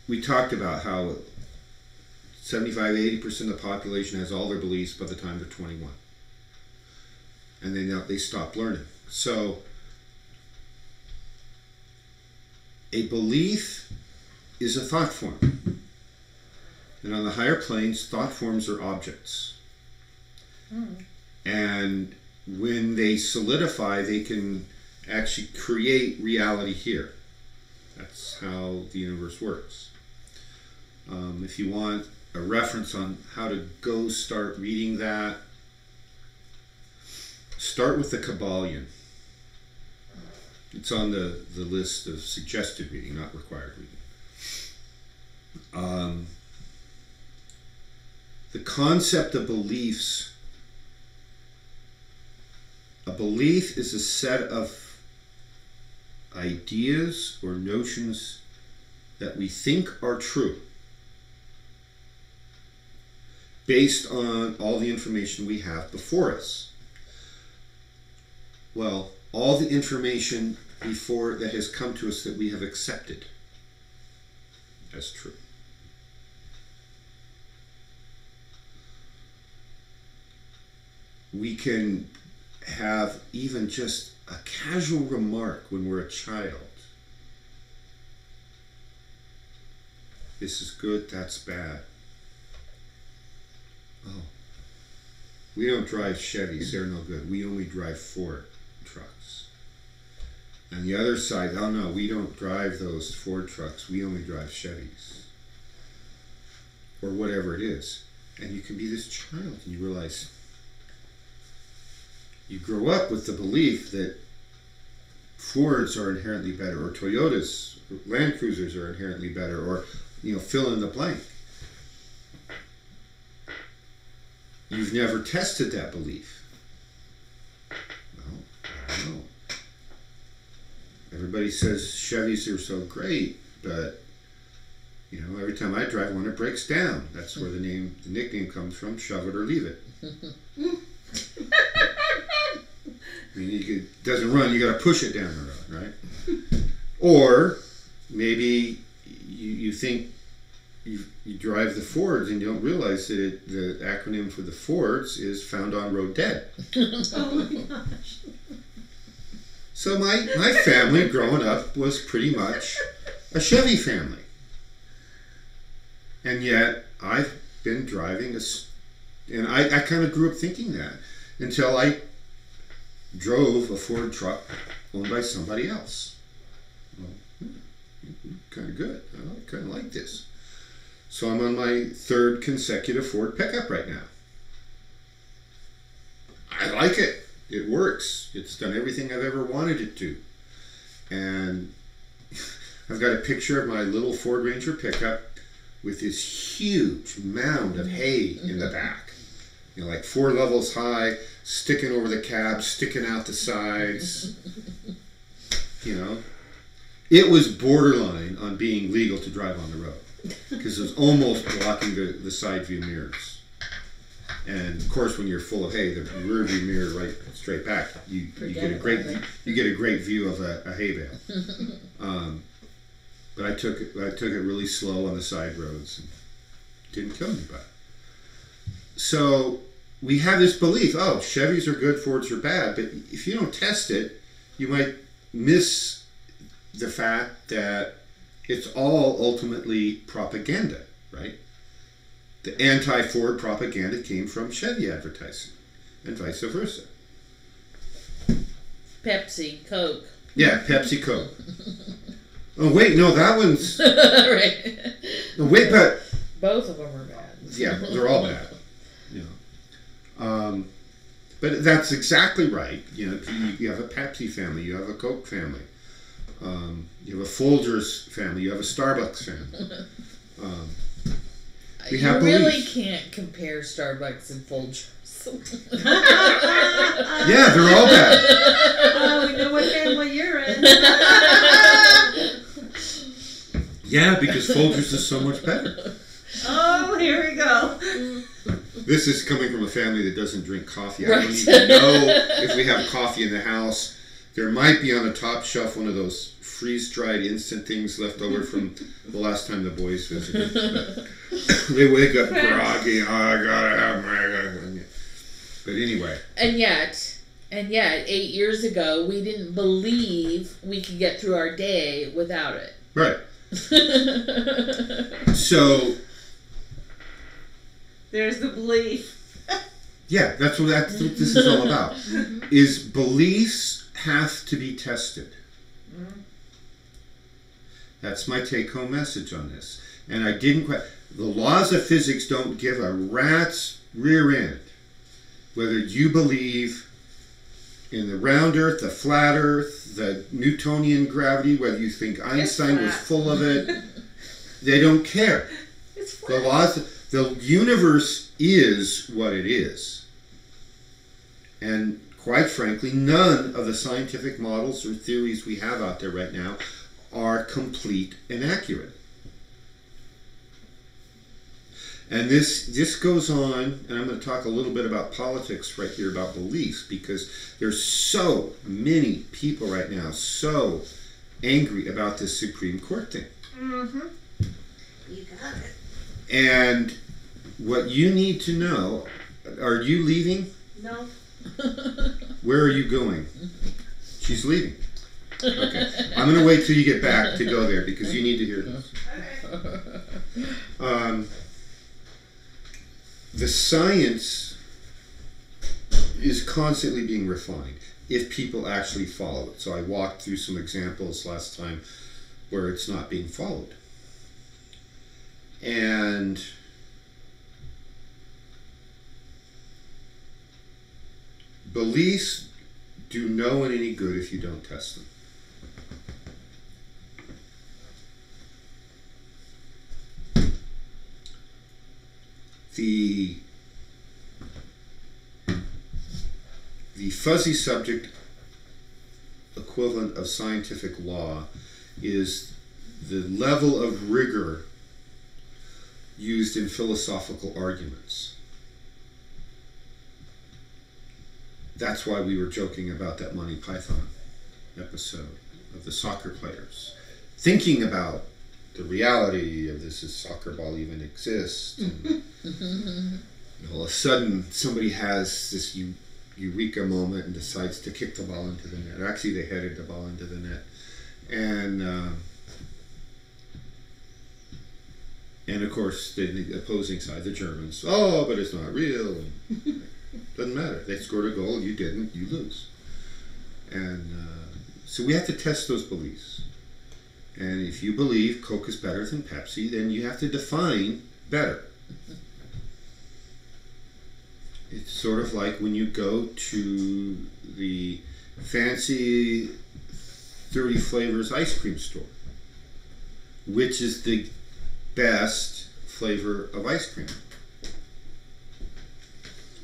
We talked about how 75-80% of the population has all their beliefs by the time they're 21. And then they stop learning. So a belief is a thought form. And on the higher planes, thought forms are objects. And when they solidify, they can actually create reality here. That's how the universe works. If you want a reference on how to go start reading that, start with the Kabbalion. It's on the list of suggested reading, not required reading. The concept of beliefs. A belief is a set of ideas or notions that we think are true based on all the information we have before us. Well, all the information before that has come to us that we have accepted as true. We can have even just a casual remark when we're a child. This is good, that's bad. Oh, we don't drive Chevys, they're no good. We only drive Ford trucks. And the other side, oh no, we don't drive those Ford trucks, we only drive Chevys. Or whatever it is. And you can be this child and you realize, you grow up with the belief that Fords are inherently better, or Toyotas, or Land Cruisers are inherently better, or, you know, fill in the blank. You've never tested that belief. Well, I don't know. Everybody says Chevys are so great, but, you know, every time I drive one, it breaks down. That's where the nickname comes from, shove it or leave it. I mean, it doesn't run, you got to push it down the road, right? Or maybe you think you drive the Fords and you don't realize that the acronym for the Fords is Found on Road Dead. Oh my gosh. So my family growing up was pretty much a Chevy family. And yet I've been driving and I kind of grew up thinking that until I drove a Ford truck owned by somebody else. Well, kind of good. I kind of like this. So I'm on my third consecutive Ford pickup right now. I like it. It works. It's done everything I've ever wanted it to. And I've got a picture of my little Ford Ranger pickup with this huge mound of hay in the back. You know, like 4 levels high, sticking over the cab, sticking out the sides. You know, it was borderline on being legal to drive on the road because it was almost blocking the side view mirrors. And of course, when you're full of hay, the rear view mirror right straight back, you get a great view of a hay bale. But I took it really slow on the side roads and didn't kill anybody. So we have this belief, oh, Chevys are good, Fords are bad, but if you don't test it, you might miss the fact that it's all ultimately propaganda, right? The anti-Ford propaganda came from Chevy advertising, and vice versa. Pepsi, Coke. Yeah, Pepsi, Coke. Oh wait, no, that one's Right. no, wait, but Both of them are bad. yeah, they're all bad. You know, but that's exactly right. You know, you have a Pepsi family, you have a Coke family, you have a Folgers family, you have a Starbucks family. We have really beliefs. can't compare Starbucks and Folgers. Yeah, they're all bad. Oh, we know what family you're in. Yeah, because Folgers is so much better. Oh, here we go. This is coming from a family that doesn't drink coffee. I Right. don't even know if we have coffee in the house. There might be on the top shelf one of those freeze-dried instant things left over from the last time the boys visited. But they wake up groggy. Oh, I gotta have my... But anyway. And yet, 8 years ago, we didn't believe we could get through our day without it. Right. So... There's the belief. Yeah, that's what this is all about. Is beliefs have to be tested. That's my take-home message on this. And I didn't quite... The laws of physics don't give a rat's rear end whether you believe in the round earth, the flat earth, the Newtonian gravity, whether you think Einstein was full of it. They don't care. It's The flat. laws... The universe is what it is. And quite frankly, none of the scientific models or theories we have out there right now are complete and accurate. And this goes on, and I'm going to talk a little bit about politics right here, about beliefs, because there's so many people right now so angry about this Supreme Court thing. Mm-hmm. You got it. And what you need to know, are you leaving? No. Where are you going? She's leaving. Okay. I'm going to wait till you get back to go there because you need to hear this. The science is constantly being refined if people actually follow it. So I walked through some examples last time where it's not being followed. And beliefs do no one any good if you don't test them. The fuzzy subject equivalent of scientific law is the level of rigor used in philosophical arguments. That's why we were joking about that Monty Python episode of the soccer players thinking about the reality of does soccer ball even exist? And all of a sudden, somebody has this eureka moment and decides to kick the ball into the net. Actually, they headed the ball into the net, and of course, the opposing side, the Germans, oh, but it's not real. And doesn't matter. They scored a goal. You didn't. You lose. And so we have to test those beliefs. And if you believe Coke is better than Pepsi, then you have to define better. It's sort of like when you go to the fancy 30 flavors ice cream store. Which is the best flavor of ice cream?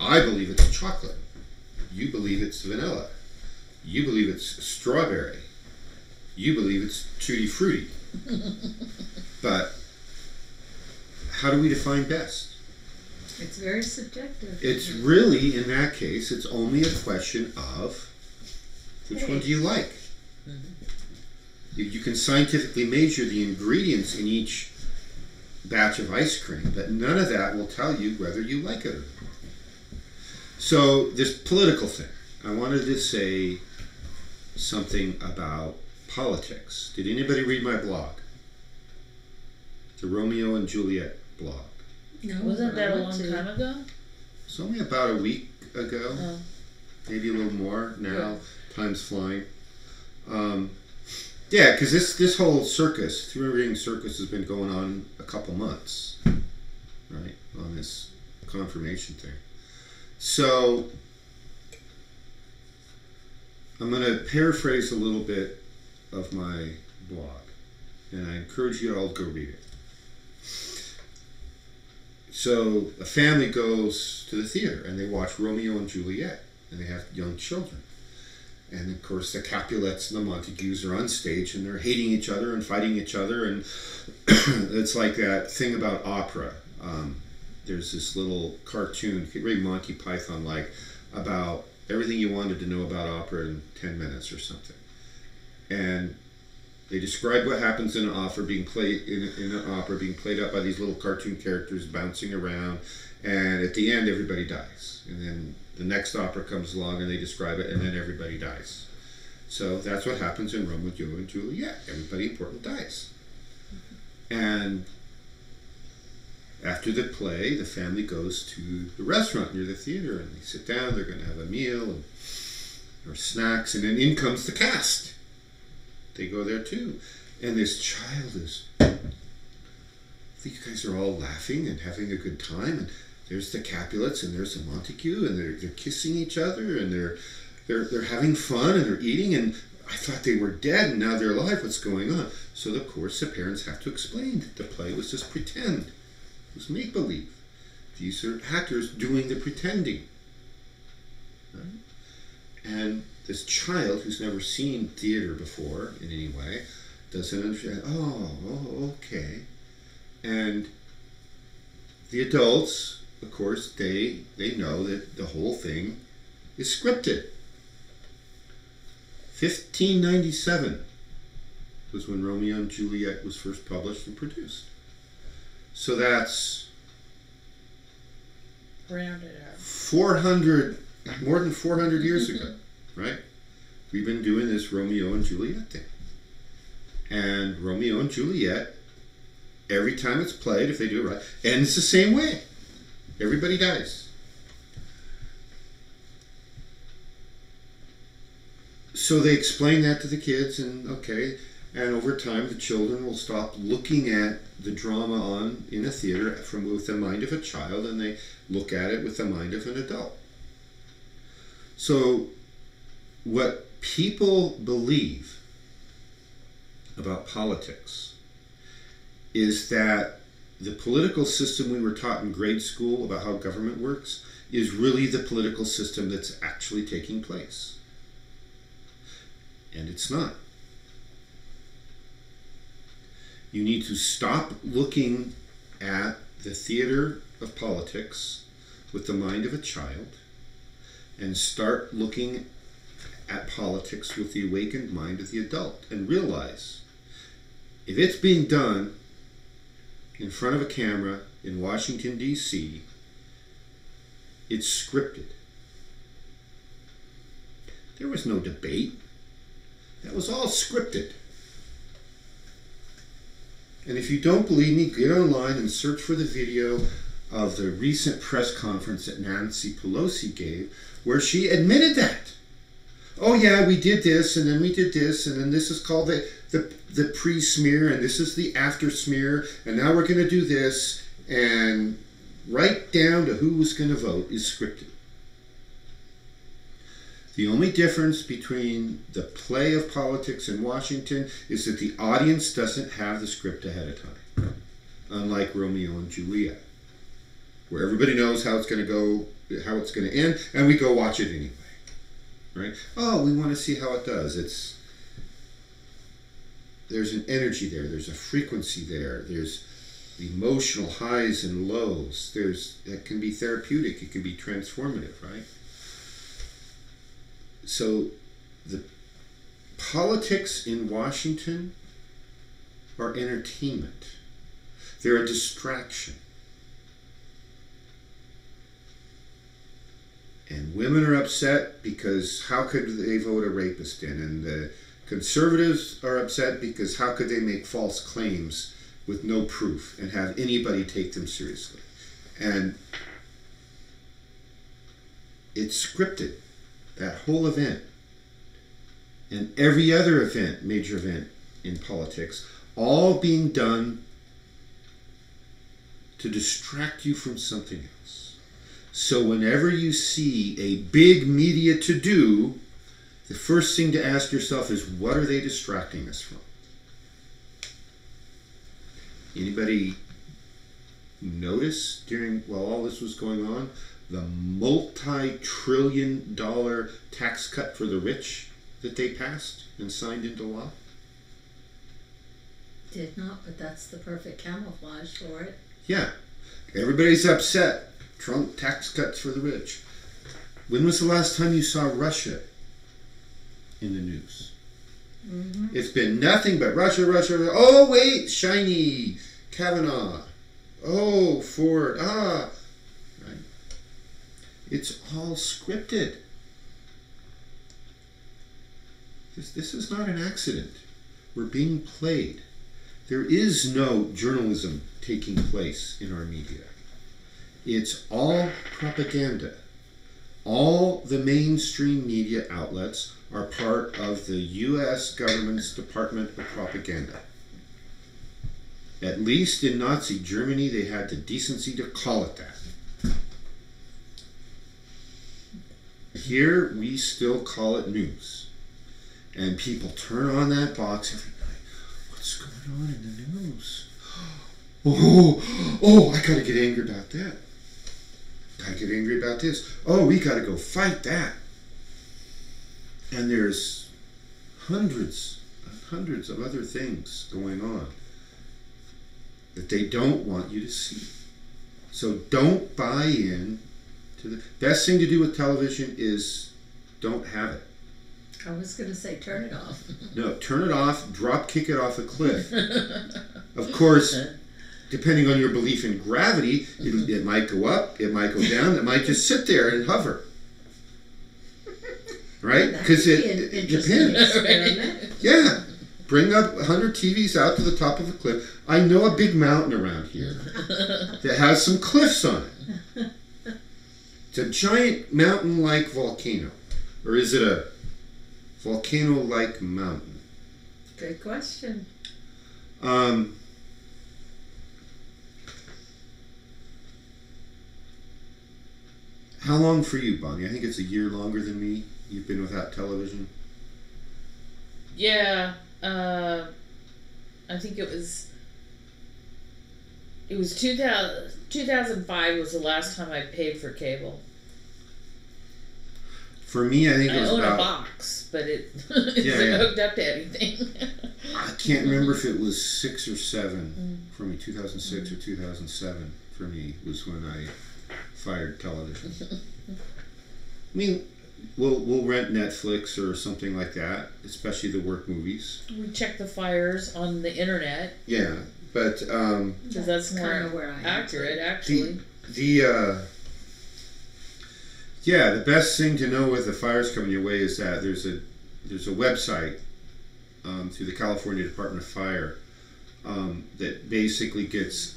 I believe it's chocolate. You believe it's vanilla. You believe it's strawberry. You believe it's tutti frutti. But how do we define best? It's very subjective. It's really, in that case, it's only a question of which one do you like? If you can scientifically measure the ingredients in each batch of ice cream, but none of that will tell you whether you like it or not. So this political thing, I wanted to say something about politics. Did anybody read my blog? The Romeo and Juliet blog. No, Wasn't that a I long want to. time ago? It's only about a week ago, Oh. maybe a little more now. Yeah. Time's flying. Yeah, because this whole circus, Three Ring Circus, has been going on a couple months, right, on this confirmation thing. So I'm going to paraphrase a little bit of my blog, and I encourage you all to go read it. So a family goes to the theater and they watch Romeo and Juliet, and they have young children. And of course the Capulets and the Montagues are on stage and they're hating each other and fighting each other, and it's like that thing about opera. There's this little cartoon, very Monty Python like, about everything you wanted to know about opera in 10 minutes or something. And they describe what happens in an opera being played being played out by these little cartoon characters bouncing around, and at the end everybody dies. And then the next opera comes along and they describe it, and then everybody dies. So that's what happens in Romeo and Juliet. Everybody important dies. And after the play, the family goes to the restaurant near the theater and they sit down, they're going to have a meal and or snacks, and then in comes the cast. They go there too. And this child is, these guys are all laughing and having a good time, and there's the Capulets and there's the Montague, and they're kissing each other, and they're having fun, and they're eating, and I thought they were dead and now they're alive. What's going on? So of course the parents have to explain that the play was just pretend. It was make-believe. These are actors doing the pretending. Right? And this child who's never seen theater before in any way doesn't understand. Oh, okay. And the adults, of course, they know that the whole thing is scripted. 1597 was when Romeo and Juliet was first published and produced. So that's Rounded out. 400, more than 400 years ago, right? We've been doing this Romeo and Juliet thing. And Romeo and Juliet, every time it's played, if they do it right, ends the same way. Everybody dies. So they explain that to the kids, and okay, and over time the children will stop looking at the drama on in a theater with the mind of a child, and they look at it with the mind of an adult. So what people believe about politics is that the political system we were taught in grade school about how government works is really the political system that's actually taking place. And it's not. You need to stop looking at the theater of politics with the mind of a child and start looking at politics with the awakened mind of the adult, and realize if it's being done in front of a camera in Washington, D.C., it's scripted. There was no debate. That was all scripted. And if you don't believe me, get online and search for the video of the recent press conference that Nancy Pelosi gave, where she admitted that. Oh yeah, we did this, and then we did this, and then this is called the pre-smear, and this is the after-smear, and now we're going to do this, and right down to who was going to vote is scripted. The only difference between the play of politics in Washington is that the audience doesn't have the script ahead of time, unlike Romeo and Juliet, where everybody knows how it's going to go, how it's going to end, and we go watch it anyway. Right? Oh, we want to see how it does. There's an energy there. There's a frequency there. There's emotional highs and lows. It can be therapeutic. It can be transformative, right? So the politics in Washington are entertainment. They're a distraction. And women are upset because how could they vote a rapist in? And the conservatives are upset because how could they make false claims with no proof and have anybody take them seriously? And it's scripted, that whole event. And every other event, major event in politics, all being done to distract you from something else. So whenever you see a big media to-do, the first thing to ask yourself is, what are they distracting us from? Anybody notice while all this was going on, the multi-trillion-dollar tax cut for the rich that they passed and signed into law? Did not, but that's the perfect camouflage for it. Yeah. Everybody's upset. Trump tax cuts for the rich. When was the last time you saw Russia in the news? Mm-hmm. It's been nothing but Russia, Russia. Oh, wait, shiny Kavanaugh. Oh, Ford. Right. It's all scripted. This is not an accident. We're being played. There is no journalism taking place in our media. It's all propaganda. All the mainstream media outlets are part of the U.S. government's Department of Propaganda. At least in Nazi Germany, they had the decency to call it that. Here, we still call it news. And people turn on that box every night. What's going on in the news? Oh, I gotta get angry about that. Gotta get angry about this. Oh, we gotta go fight that. And there's hundreds and hundreds of other things going on that they don't want you to see. So don't buy in to the best thing to do with television is don't have it. I was going to say turn it off. No, turn it off, drop kick it off a cliff. Of course, depending on your belief in gravity, it might go up, it might go down, it might just sit there and hover. Right? Because it depends. Yeah. Bring up 100 TVs out to the top of a cliff. I know a big mountain around here that has some cliffs on it. It's a giant mountain-like volcano. Or is it a volcano-like mountain? Good question. How long for you, Bonnie? I think it's a year longer than me. You've been without television. Yeah, I think it was 2005 was the last time I paid for cable. For me, I think it was I own about a box, but it isn't hooked up to anything. I can't remember if it was 6 or 7 for me. 2006 or 2007 for me was when I fired television. I mean, we'll rent Netflix or something like that, especially the work movies. We check the fires on the internet. Yeah, but because that's more accurate, actually. The best thing to know with the fires coming your way is that there's a website through the California Department of Fire that basically gets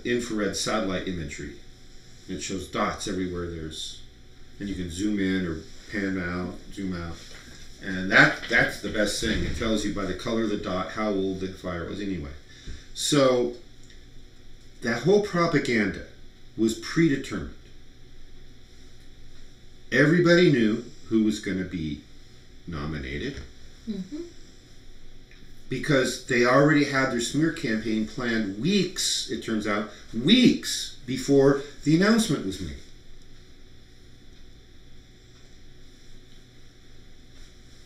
infrared satellite imagery. It shows dots everywhere and you can zoom in or pan out, zoom out. And that's the best thing. It tells you by the color of the dot how old the fire was anyway. So that whole propaganda was predetermined. Everybody knew who was going to be nominated because they already had their smear campaign planned weeks, it turns out, weeks before the announcement was made.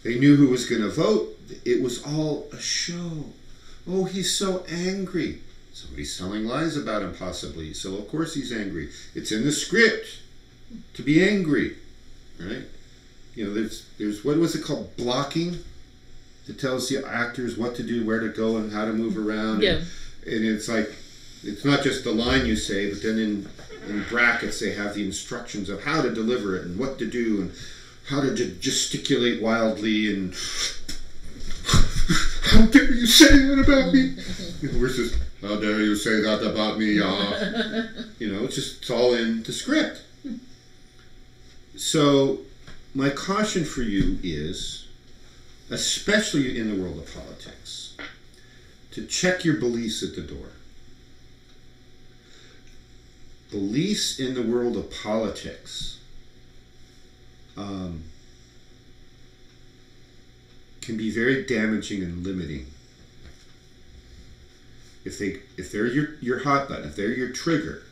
They knew who was going to vote. It was all a show. Oh, he's so angry. Somebody's telling lies about him, possibly. So, of course, he's angry. It's in the script to be angry, right? You know, there's what was it called? Blocking, that tells the actors what to do, where to go, and how to move around. Yeah. And it's like, it's not just the line you say, but then in brackets they have the instructions of how to deliver it and what to do and how to gesticulate wildly and how dare you say that about me? Versus how dare you say that about me? It's all in the script. So my caution for you is, especially in the world of politics, to check your beliefs at the door. Beliefs in the world of politics can be very damaging and limiting. If they're your hot button, if they're your trigger,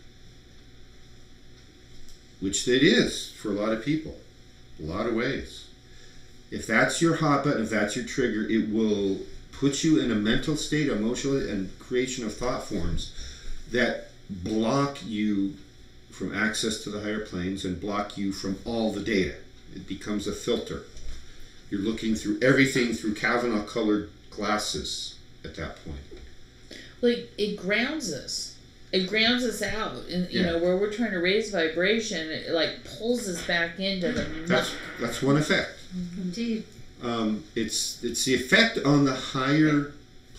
which it is for a lot of people, a lot of ways. If that's your hot button, if that's your trigger, it will put you in a mental state, emotional, and creation of thought forms that block you from access to the higher planes and block you from all the data. It becomes a filter. You're looking through everything through Kavanaugh-colored glasses at that point. Like, it grounds us. It grounds us out, and where we're trying to raise vibration, it like pulls us back into the. That's one effect. Indeed. It's the effect on the higher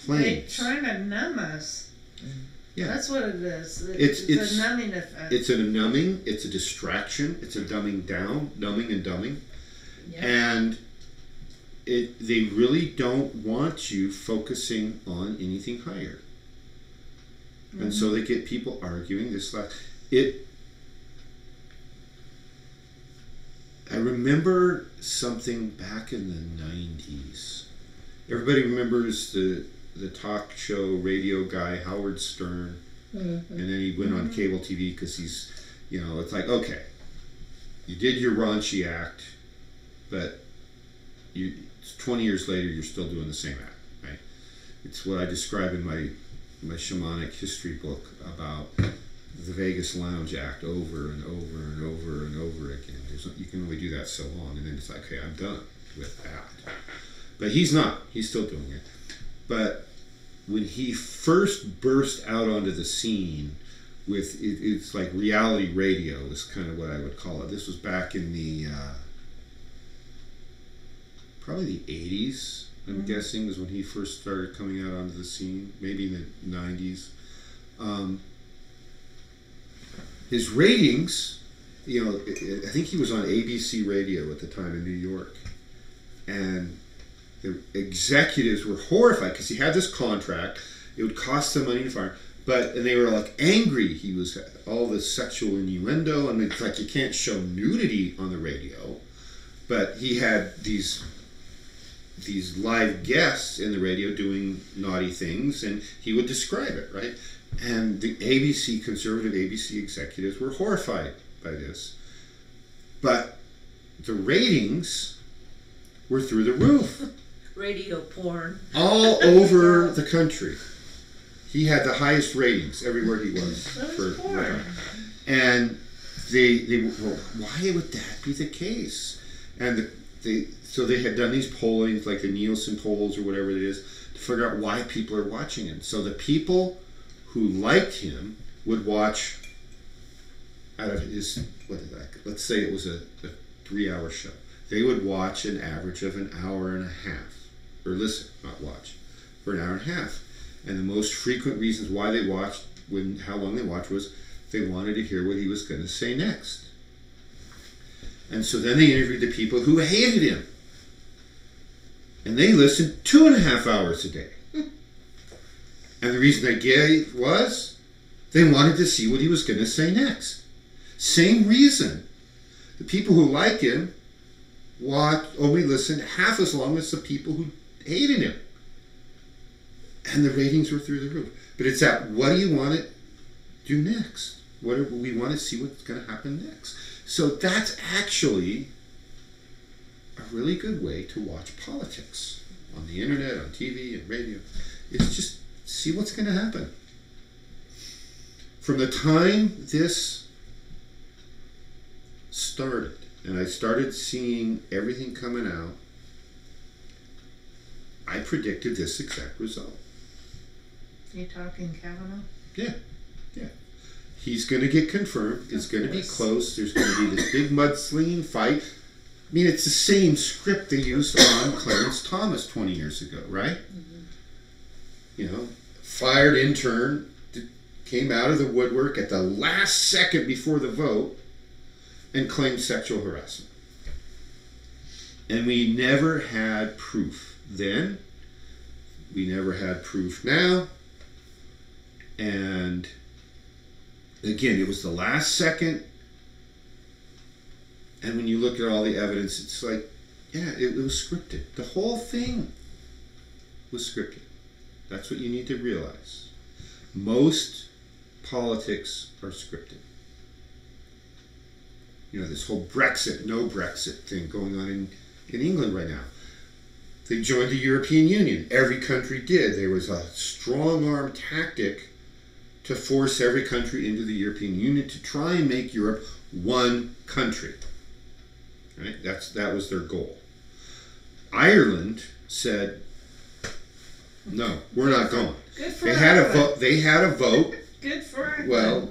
planes. They're trying to numb us. Yeah. That's what it is. It's a numbing effect. It's a numbing. It's a distraction. It's a dumbing down, numbing and dumbing, and they really don't want you focusing on anything higher. And so they get people arguing this. I remember something back in the 90s. Everybody remembers the talk show radio guy Howard Stern, and then he went on cable TV because he's, it's like, okay, you did your raunchy act, but 20 years later you're still doing the same act, right? It's what I describe in my shamanic history book about the Vegas Lounge act over and over and over and over again. You can only do that so long, and then it's like, okay, I'm done with that. But he's not. He's still doing it. But when he first burst out onto the scene with, it's like reality radio is kind of what I would call it. This was back in the, probably the 80s. I'm guessing is when he first started coming out onto the scene, maybe in the 90s. His ratings, I think he was on ABC Radio at the time in New York, and the executives were horrified because he had this contract. It would cost them money to fire, and they were like angry. He was all this sexual innuendo, and it's like you can't show nudity on the radio, but he had these live guests in the radio doing naughty things, and he would describe it, right? And the conservative ABC executives were horrified by this. But the ratings were through the roof. Radio porn. All over the country. He had the highest ratings everywhere he was. Porn. And well, why would that be the case? And so they had done these pollings, like the Nielsen polls or whatever it is, to figure out why people are watching him. So the people who liked him would watch out of his, let's say it was a 3-hour show. They would watch an average of an hour and a half. Or listen, not watch, for an hour and a half. And the most frequent reasons why they watched, how long they watched, was they wanted to hear what he was going to say next. And so then they interviewed the people who hated him. And they listened 2.5 hours a day. And the reason they gave was they wanted to see what he was going to say next. Same reason. The people who like him only listened half as long as the people who hated him. And the ratings were through the roof. But it's that, what do you want to do next? We want to see what's going to happen next. So that's actually a really good way to watch politics on the internet, on TV and radio. It's just see what's going to happen. From the time this started, and I started seeing everything coming out, I predicted this exact result. You talking Kavanaugh? Yeah. He's going to get confirmed. It's going to be close. There's going to be this big mudslinging fight. I mean, it's the same script they used on Clarence Thomas 20 years ago, right? Mm-hmm. You know, fired intern came out of the woodwork at the last second before the vote and claimed sexual harassment. And we never had proof then. We never had proof now. And again, it was the last second. And when you look at all the evidence, it's like, yeah, it was scripted. The whole thing was scripted. That's what you need to realize. Most politics are scripted. You know, this whole Brexit, no Brexit thing going on in England right now. They joined the European Union. Every country did. There was a strong-arm tactic to force every country into the European Union to try and make Europe one country. Right? That was their goal. Ireland said, no, we're not going. Good for They had a vote. They had a vote. Good for Ireland. Well,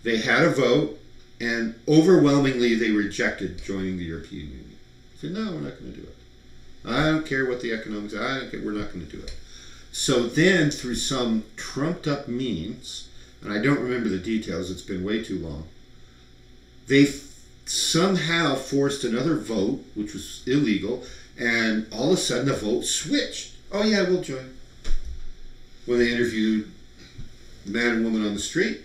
they had a vote, and overwhelmingly they rejected joining the European Union. They said, no, we're not going to do it. I don't care what the economics are. I don't care. We're not going to do it. So then, through some trumped-up means, and I don't remember the details, it's been way too long, they somehow forced another vote, which was illegal, and all of a sudden the vote switched. Oh yeah, we'll join. When they interviewed the man and woman on the street,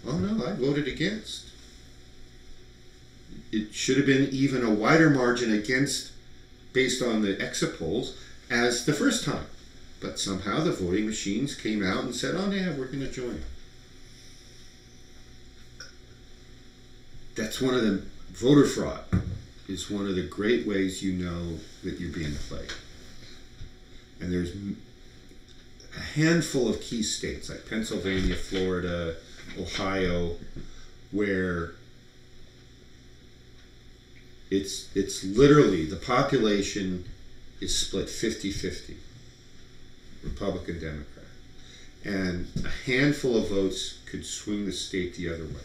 oh no, I voted against. It should have been even a wider margin against, based on the exit polls, as the first time. But somehow the voting machines came out and said, oh yeah, we're going to join. That's one of the, voter fraud is one of the great ways you know that you're being played. And there's a handful of key states like Pennsylvania, Florida, Ohio, where it's literally, the population is split 50-50, Republican, Democrat. And a handful of votes could swing the state the other way.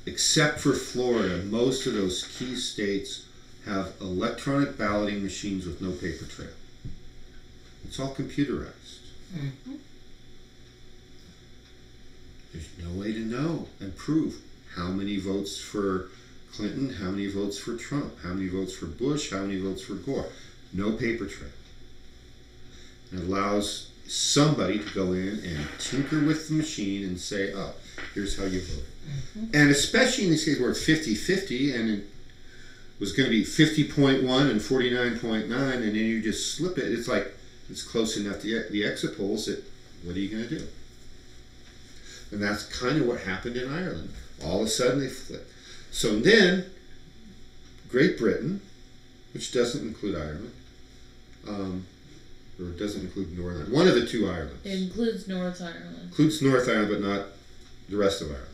Except for Florida, most of those key states have electronic balloting machines with no paper trail. It's all computerized. Mm-hmm. There's no way to know and prove how many votes for Clinton, how many votes for Trump, how many votes for Bush, how many votes for Gore. No paper trail. It allows somebody to go in and tinker with the machine and say, oh, here's how you vote. Mm-hmm. And especially in these cases where it's 50-50 and it was going to be 50.1 and 49.9 and then you just slip it, it's like, it's close enough to the exit polls that, what are you going to do? And that's kind of what happened in Ireland. All of a sudden they flipped. So then, Great Britain, which doesn't include Ireland, or doesn't include Northern Ireland, one of the two Irelands. It includes North Ireland. Includes North Ireland, but not the rest of Ireland.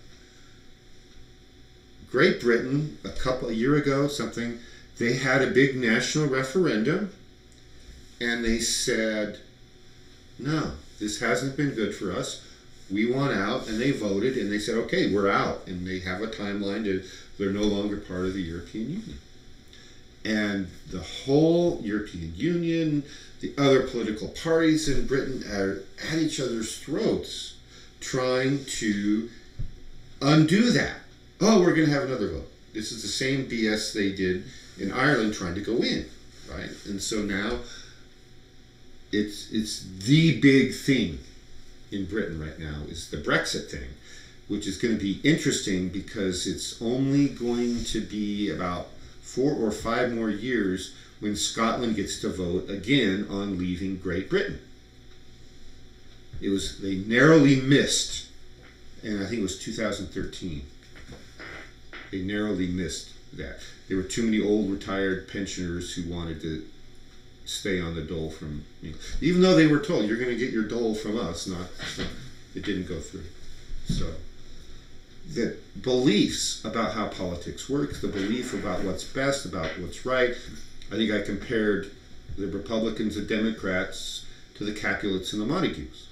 Great Britain, a year ago, they had a big national referendum, and they said, no, this hasn't been good for us. We want out, and they voted, and they said, okay, we're out, and they have a timeline they're no longer part of the European Union. And the whole European Union, the other political parties in Britain are at each other's throats trying to undo that. Oh, we're going to have another vote. This is the same BS they did in Ireland trying to go in, right? And so now it's the big thing in Britain right now is the Brexit thing, which is going to be interesting because it's only going to be about 4 or 5 more years when Scotland gets to vote again on leaving Great Britain. They narrowly missed, and I think it was 2013. They narrowly missed that. There were too many old retired pensioners who wanted to stay on the dole from England. Even though they were told, you're going to get your dole from us, it didn't go through. So the beliefs about how politics works, the belief about what's best, about what's right, I think I compared the Republicans and Democrats to the Capulets and the Montagues.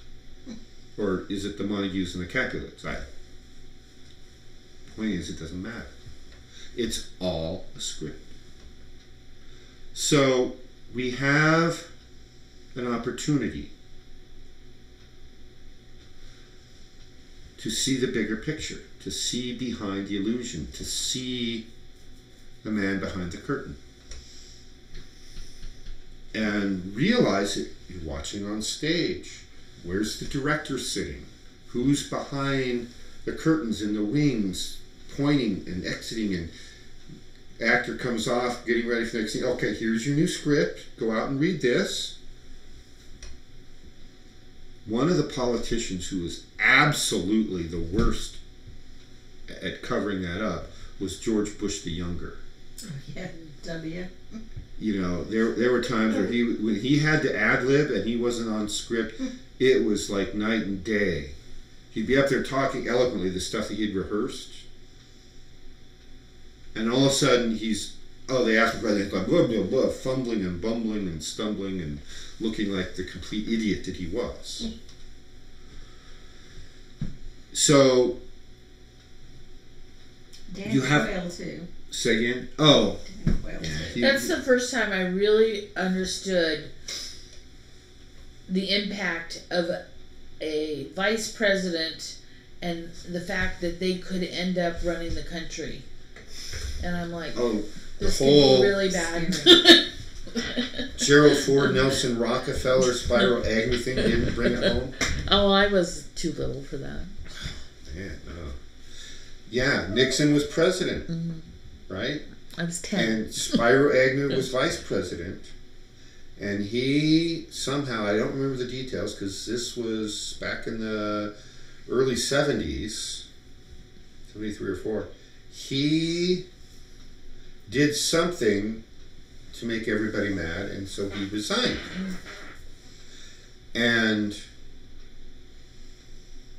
Or is it the Montagues and the Capulets? Point is, it doesn't matter. It's all a script. So we have an opportunity to see the bigger picture, to see behind the illusion, to see the man behind the curtain. And realize that you're watching on stage. Where's the director sitting? Who's behind the curtains in the wings, pointing and exiting, and actor comes off, getting ready for the next scene. Okay, here's your new script. Go out and read this. One of the politicians who was absolutely the worst at covering that up was George Bush the Younger. Yeah, W. You know, there were times where when he had to ad-lib and he wasn't on script, it was like night and day. He'd be up there talking eloquently the stuff that he'd rehearsed, and all of a sudden they asked him about it, blah, blah, blah, fumbling and bumbling and stumbling and looking like the complete idiot that he was. So Dan you have Quayle too. Say again? Oh, Dan Quayle too. That's the first time I really understood the impact of a vice president and the fact that they could end up running the country. And I'm like, this could be really bad. Gerald Ford, Nelson Rockefeller, Spiro Agnew thing didn't bring it home? Oh, I was too little for that. Man, yeah, Nixon was president, right? I was 10. And Spiro Agnew was vice president. And he somehow, I don't remember the details because this was back in the early 70s, 73 or 4. He did something to make everybody mad, and so he resigned. And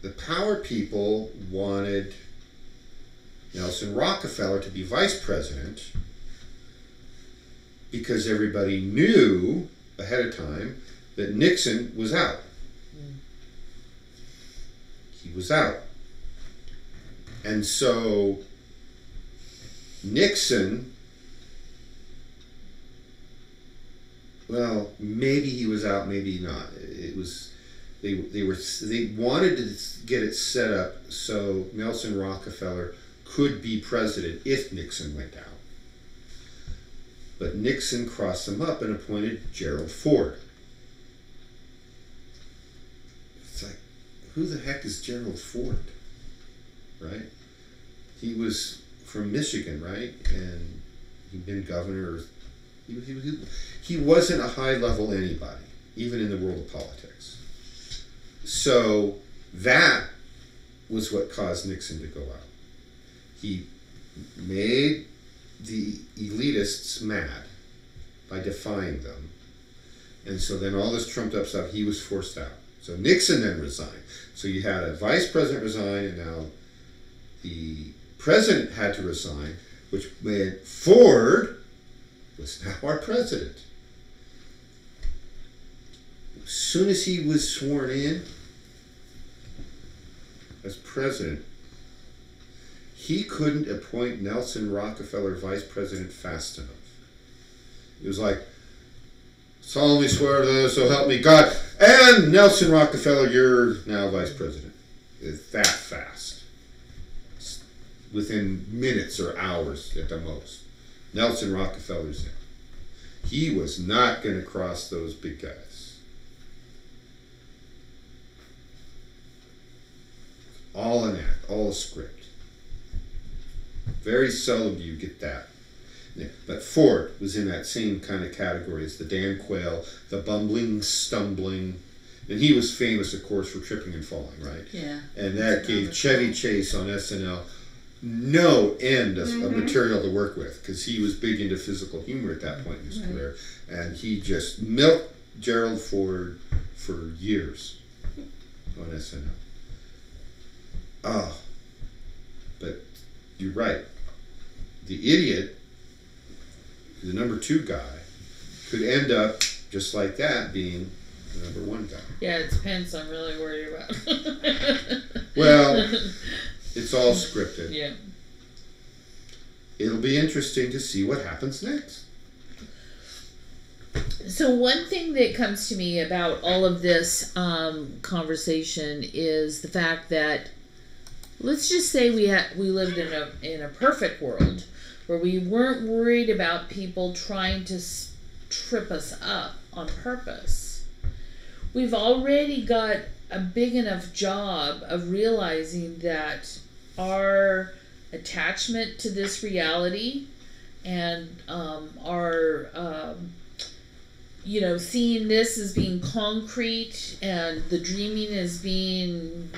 the power people wanted Nelson Rockefeller to be vice president because everybody knew ahead of time that Nixon was out. He was out. And so Nixon, well, maybe he was out, maybe not. It was they wanted to get it set up so Nelson Rockefeller could be president if Nixon went out. But Nixon crossed them up and appointed Gerald Ford. It's like, who the heck is Gerald Ford? Right? He was from Michigan, right? And he'd been governor. He wasn't a high-level anybody, even in the world of politics. So that was what caused Nixon to go out. He made the elitists mad by defying them. And so then all this trumped up stuff, he was forced out. So Nixon then resigned. So you had a vice president resign, and now the president had to resign, which meant Ford was now our president. As soon as he was sworn in as president, he couldn't appoint Nelson Rockefeller vice president fast enough. It was like, solemnly swear to this, so help me God. And Nelson Rockefeller, you're now vice president. It's that fast. It's within minutes or hours at the most. Nelson Rockefeller's in. He was not going to cross those big guys. All an act, all a script. Very seldom do you get that. But Ford was in that same kind of category as the Dan Quayle, the bumbling, stumbling. And he was famous, of course, for tripping and falling, right? Yeah. And that gave Chevy Chase on SNL no end of material to work with, because he was big into physical humor at that point in his career. And he just milked Gerald Ford for years on SNL. Oh, but you're right. The idiot, the number 2 guy, could end up just like that, being number one guy. Yeah, it's Pence I'm really worried about. Well, it's all scripted. Yeah. It'll be interesting to see what happens next. So one thing that comes to me about all of this conversation is the fact that, let's just say we lived in a perfect world where we weren't worried about people trying to trip us up on purpose. We've already got a big enough job of realizing that our attachment to this reality and our seeing this as being concrete and the dreaming as being,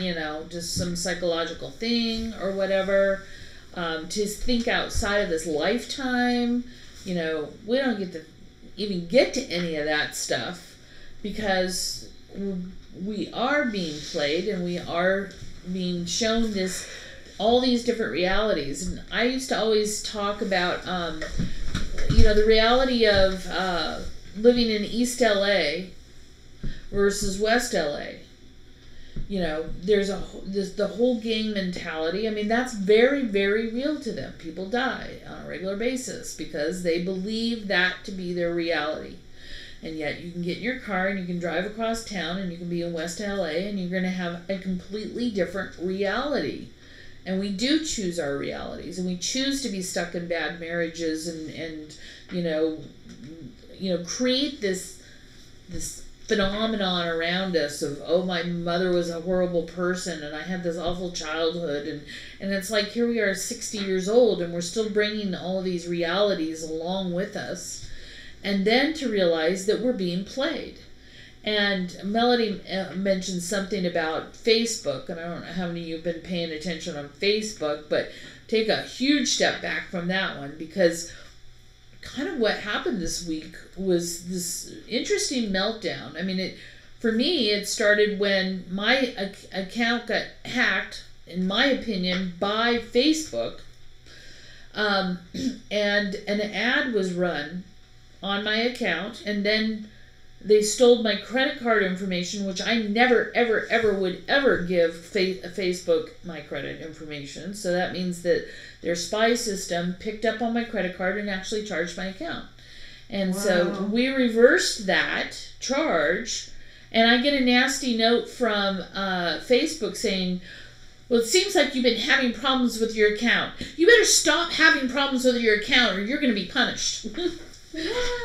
just some psychological thing or whatever, to think outside of this lifetime, we don't even get to any of that stuff because we are being played and we are being shown all these different realities. And I used to always talk about, the reality of living in East LA versus West LA. There's the whole gang mentality. I mean, that's very, very real to them. People die on a regular basis because they believe that to be their reality. And yet you can get in your car and you can drive across town and you can be in West LA and you're going to have a completely different reality. And we do choose our realities, and we choose to be stuck in bad marriages and create this phenomenon around us of, oh, my mother was a horrible person and I had this awful childhood, and it's like, here we are 60 years old and we're still bringing all of these realities along with us, and then to realize that we're being played. And Melody mentioned something about Facebook, and I don't know how many of you have been paying attention on Facebook, but take a huge step back from that one, because kind of what happened this week was this interesting meltdown. I mean, for me, it started when my account got hacked, in my opinion, by Facebook, and an ad was run on my account, and then they stole my credit card information, which I never, ever, ever would ever give Facebook my credit information. So that means that their spy system picked up on my credit card and actually charged my account. And so we reversed that charge, and I get a nasty note from Facebook saying, well, it seems like you've been having problems with your account. You better stop having problems with your account or you're going to be punished.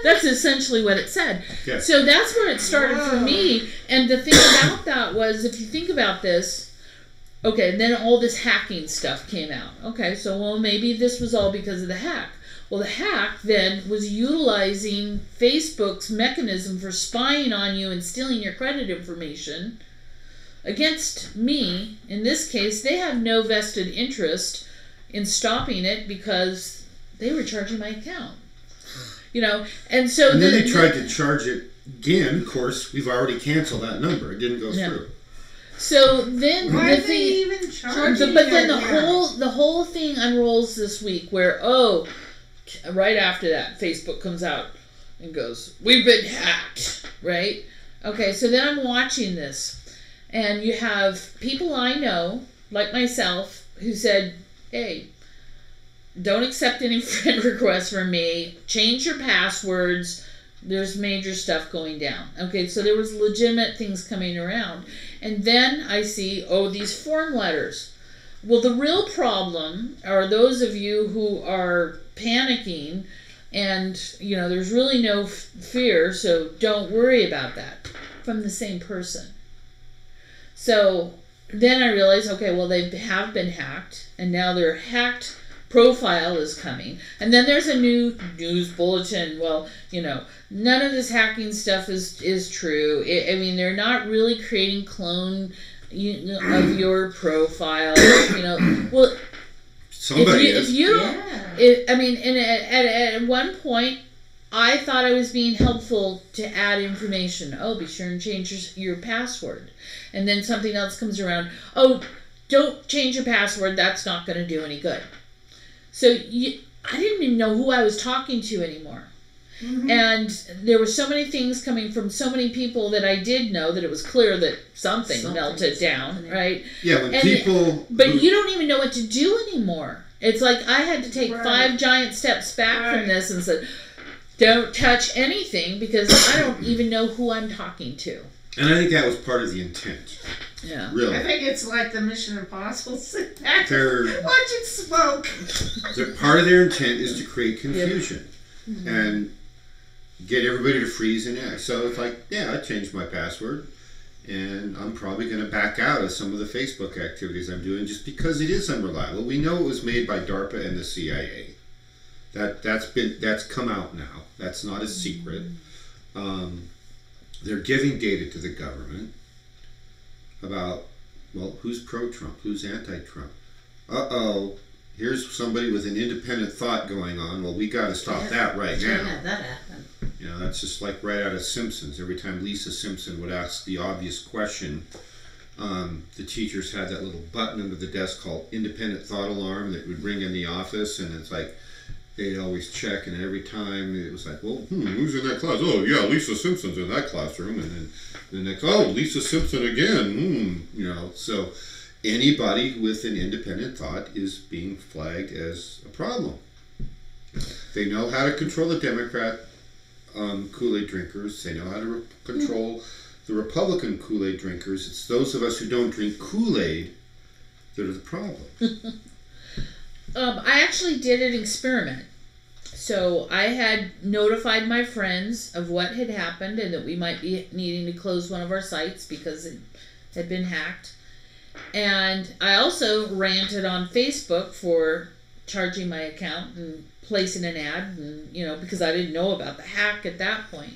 That's essentially what it said. Yeah. So that's where it started for me. And the thing about that was, if you think about this, okay, and then all this hacking stuff came out. Okay, so well, maybe this was all because of the hack. Well, the hack then was utilizing Facebook's mechanism for spying on you and stealing your credit information against me. In this case, they have no vested interest in stopping it because they were charging my account. And so... And then they tried to charge it again. Of course, we've already canceled that number. It didn't go through. So then why are they even charging? But then the whole thing unrolls this week where, right after that, Facebook comes out and goes, we've been hacked, right? Okay, so then I'm watching this, and you have people I know, like myself, who said, hey, don't accept any friend requests from me. Change your passwords. There's major stuff going down. Okay, so there was legitimate things coming around. And then I see, these form letters. Well, the real problem are those of you who are panicking and, there's really no fear, so don't worry about that, from the same person. So then I realized, okay, well, they have been hacked, and now their hacked profile is coming, and then there's a new news bulletin. Well, none of this hacking stuff is true. They're not really creating clone of your profile. Well, somebody if you don't, at one point, I thought I was being helpful to add information. Oh, be sure and change your password, and then something else comes around. Oh, don't change your password. That's not going to do any good. So I didn't even know who I was talking to anymore. And there were so many things coming from so many people that I did know that it was clear that something melted down, happening. right? Yeah, when people... But you don't even know what to do anymore. It's like I had to take 5 giant steps back from this and said, don't touch anything because I don't even know who I'm talking to. And I think that was part of the intent. Yeah. Really. I think it's like the Mission Impossible. Sit back, They're- watch it smoke. Part of their intent is to create confusion and get everybody to freeze and act. So it's like, yeah, I changed my password, and I'm probably going to back out of some of the Facebook activities I'm doing just because it is unreliable. We know it was made by DARPA and the CIA. That's come out now. That's not a secret. They're giving data to the government about, well, who's pro-Trump, who's anti-Trump. Here's somebody with an independent thought going on. Well, we got to stop that right now. Yeah, that happened. You know, that's just like right out of Simpsons. Every time Lisa Simpson would ask the obvious question, the teachers had that little button under the desk called independent thought alarm that would ring in the office, and it's like they'd always check, and every time it was like, well, who's in that class? Oh, yeah, Lisa Simpson's in that classroom, and then the next, oh, Lisa Simpson again. You know, so anybody with an independent thought is being flagged as a problem. They know how to control the Democrat Kool-Aid drinkers. They know how to control the Republican Kool-Aid drinkers. It's those of us who don't drink Kool-Aid that are the problem. I actually did an experiment. So I had notified my friends of what had happened and that we might be needing to close one of our sites because it had been hacked. And I also ranted on Facebook for charging my account and placing an ad, and because I didn't know about the hack at that point.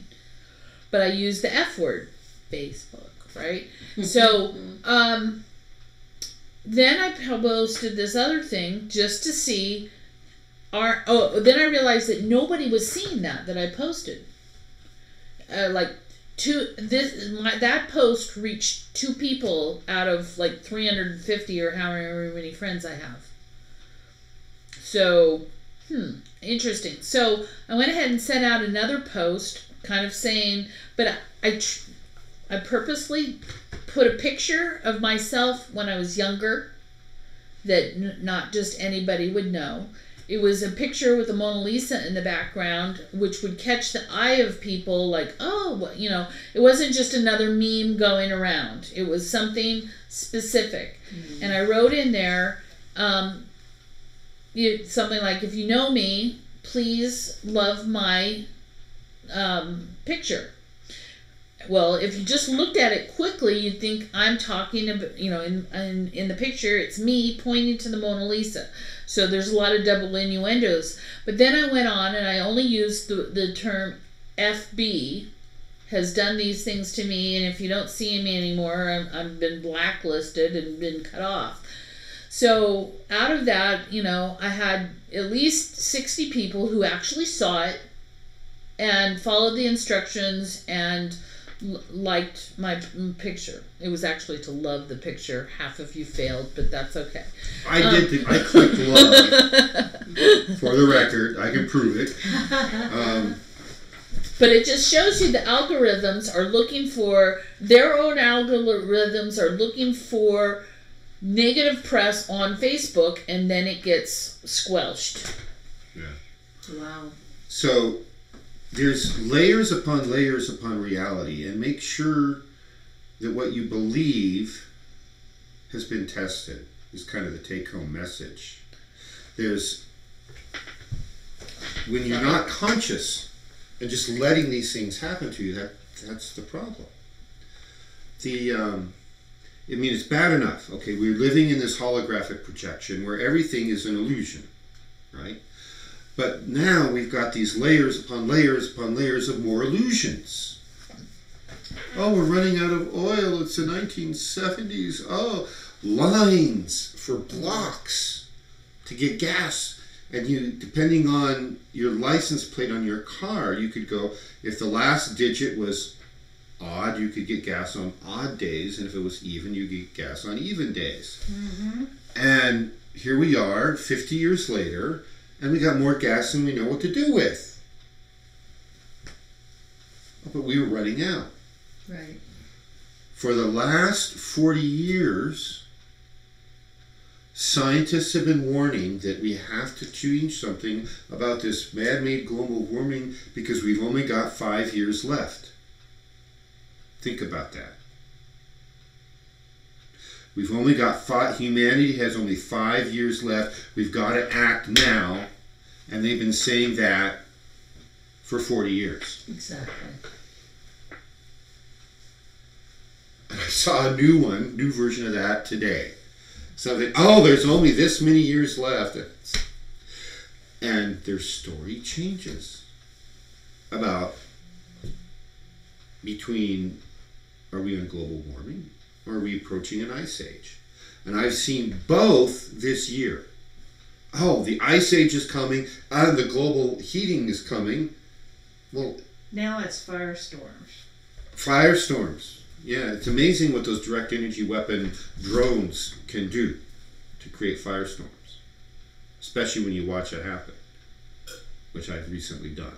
But I used the F word, Facebook, right? So then I posted this other thing just to see then I realized that nobody was seeing that I posted. That post reached 2 people out of like 350 or however many friends I have. So, interesting. So I went ahead and sent out another post, kind of saying, but I purposely put a picture of myself when I was younger, that not just anybody would know. It was a picture with the Mona Lisa in the background, which would catch the eye of people like, oh, it wasn't just another meme going around. It was something specific. And I wrote in there something like, if you know me, please love my picture. Well, if you just looked at it quickly, you'd think I'm talking about, in the picture, it's me pointing to the Mona Lisa. So there's a lot of double innuendos. But then I went on and I only used the term FB has done these things to me, and if you don't see me anymore, I've been blacklisted and been cut off. So out of that, I had at least 60 people who actually saw it and followed the instructions and liked my picture. It was actually to love the picture. Half of you failed, but that's okay. I clicked love. For the record, I can prove it. But it just shows you the algorithms are looking for, their own algorithms are looking for negative press on Facebook, and then it gets squelched. Yeah. Wow. So there's layers upon reality, and make sure that what you believe has been tested is kind of the take-home message. When you're not conscious and just letting these things happen to you, that's the problem. It's bad enough. Okay, we're living in this holographic projection where everything is an illusion, right? But now we've got these layers upon layers upon layers of more illusions. Oh, we're running out of oil. It's the 1970s. Oh, lines for blocks to get gas. And depending on your license plate on your car, you could go, if the last digit was odd, you could get gas on odd days. And if it was even, you get gas on even days. Mm-hmm. And here we are, 50 years later, and we got more gas than we know what to do with. but we were running out. Right. For the last 40 years, scientists have been warning that we have to change something about this man-made global warming because we've only got 5 years left. Think about that. We've only got humanity has only 5 years left. We've got to act now. And they've been saying that for 40 years. Exactly. And I saw a new version of that today. Something, oh, there's only this many years left. And their story changes about between, are we on global warming? Or are we approaching an ice age? And I've seen both this year. Oh, the ice age is coming, and the global heating is coming. Well, now it's firestorms. Firestorms. Yeah, it's amazing what those direct energy weapon drones can do to create firestorms, especially when you watch it happen, which I've recently done.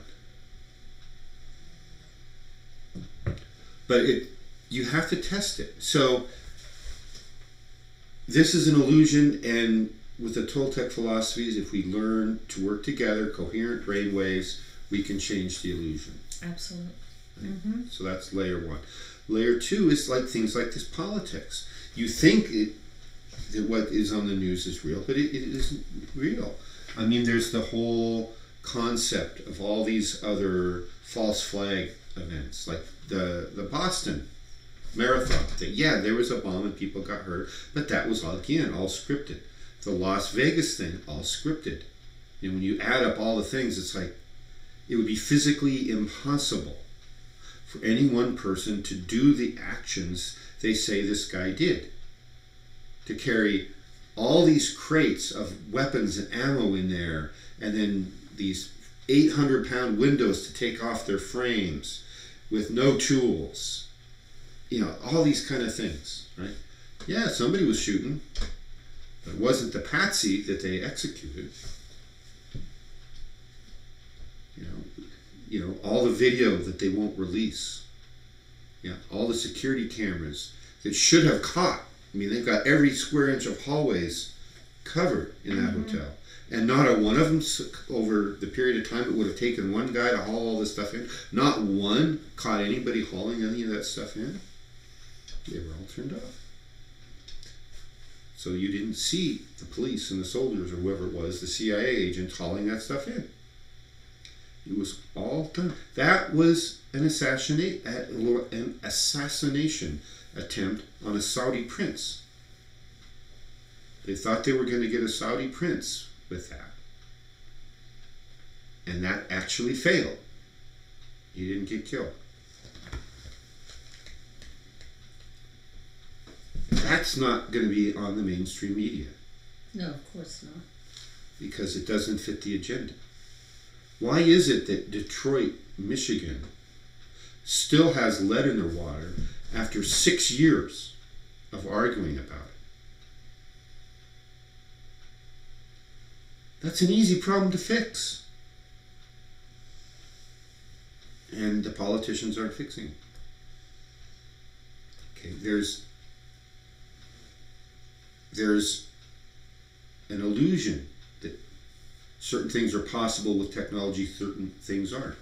But you have to test it. So this is an illusion, and with the Toltec philosophies, if we learn to work together, coherent brain waves, we can change the illusion. Absolutely. Right? Mm-hmm. So that's layer one. Layer two is like things like this politics. You think that what is on the news is real, but it isn't real. I mean, there's the whole concept of all these other false flag events, like the Boston Marathon. Yeah, there was a bomb and people got hurt, but that was all scripted. The Las Vegas thing, all scripted. And when you add up all the things, it's like it would be physically impossible for any one person to do the actions they say this guy did. To carry all these crates of weapons and ammo in there, and then these 800-pound windows to take off their frames with no tools. You know, all these kind of things, right? Yeah, somebody was shooting, but it wasn't the patsy that they executed. You know, all the video that they won't release. Yeah, all the security cameras that should have caught. I mean, they've got every square inch of hallways covered in that hotel. And not a one of them, over the period of time it would have taken one guy to haul all this stuff in, not one caught anybody hauling any of that stuff in. They were all turned off. So you didn't see the police and the soldiers or whoever it was, the CIA agents hauling that stuff in. It was all done. That was an assassination attempt on a Saudi prince. They thought they were going to get a Saudi prince with that. And that actually failed. He didn't get killed. That's not going to be on the mainstream media. No, of course not. Because it doesn't fit the agenda. Why is it that Detroit, Michigan, still has lead in their water after 6 years of arguing about it? That's an easy problem to fix. And the politicians aren't fixing it. Okay, there's an illusion that certain things are possible with technology, certain things aren't.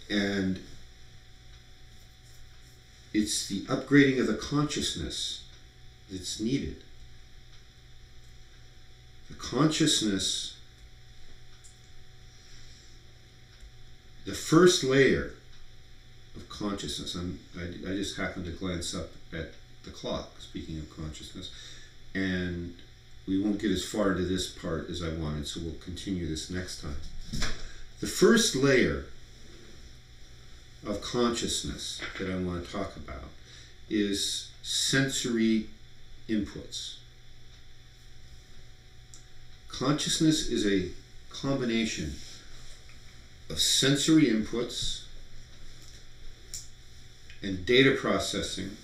And it's the upgrading of the consciousness that's needed. The consciousness, the first layer of consciousness, I just happened to glance up at the clock, speaking of consciousness, and we won't get as far into this part as I wanted, so we'll continue this next time. The first layer of consciousness that I want to talk about is sensory inputs. Consciousness is a combination of sensory inputs and data processing,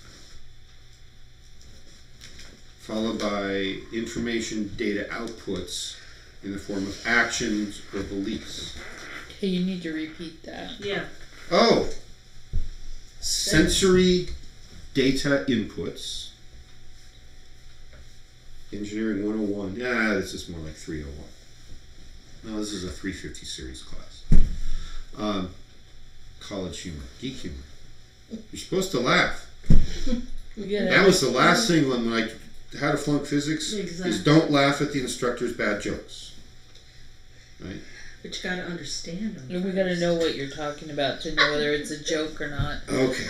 followed by information data outputs in the form of actions or beliefs. Okay, you need to repeat that. Yeah. Oh! Sensory data inputs. Engineering 101. Yeah, this is more like 301. No, this is a 350 series class. College humor. Geek humor. You're supposed to laugh. That was the last thing when I how to flunk physics is don't laugh at the instructor's bad jokes. Right? But you gotta understand them. We gotta know what you're talking about to know whether it's a joke or not. Okay.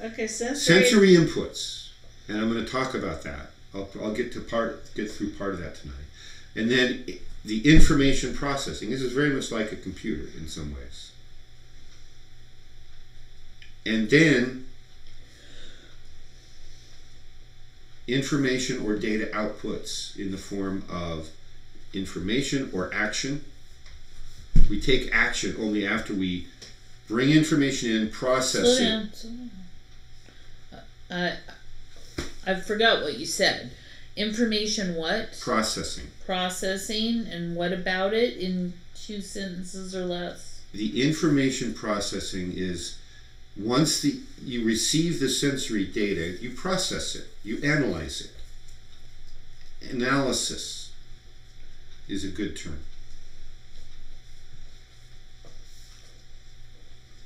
Okay, sensory inputs, and I'm going to talk about that. I'll get through part of that tonight, and then the information processing. This is very much like a computer in some ways. And then information or data outputs in the form of information or action. We take action only after we bring information in, process it. I forgot what you said. Information what? Processing. Processing, and what about it in 2 sentences or less? The information processing is once you receive the sensory data, you process it, you analyze it. Analysis is a good term.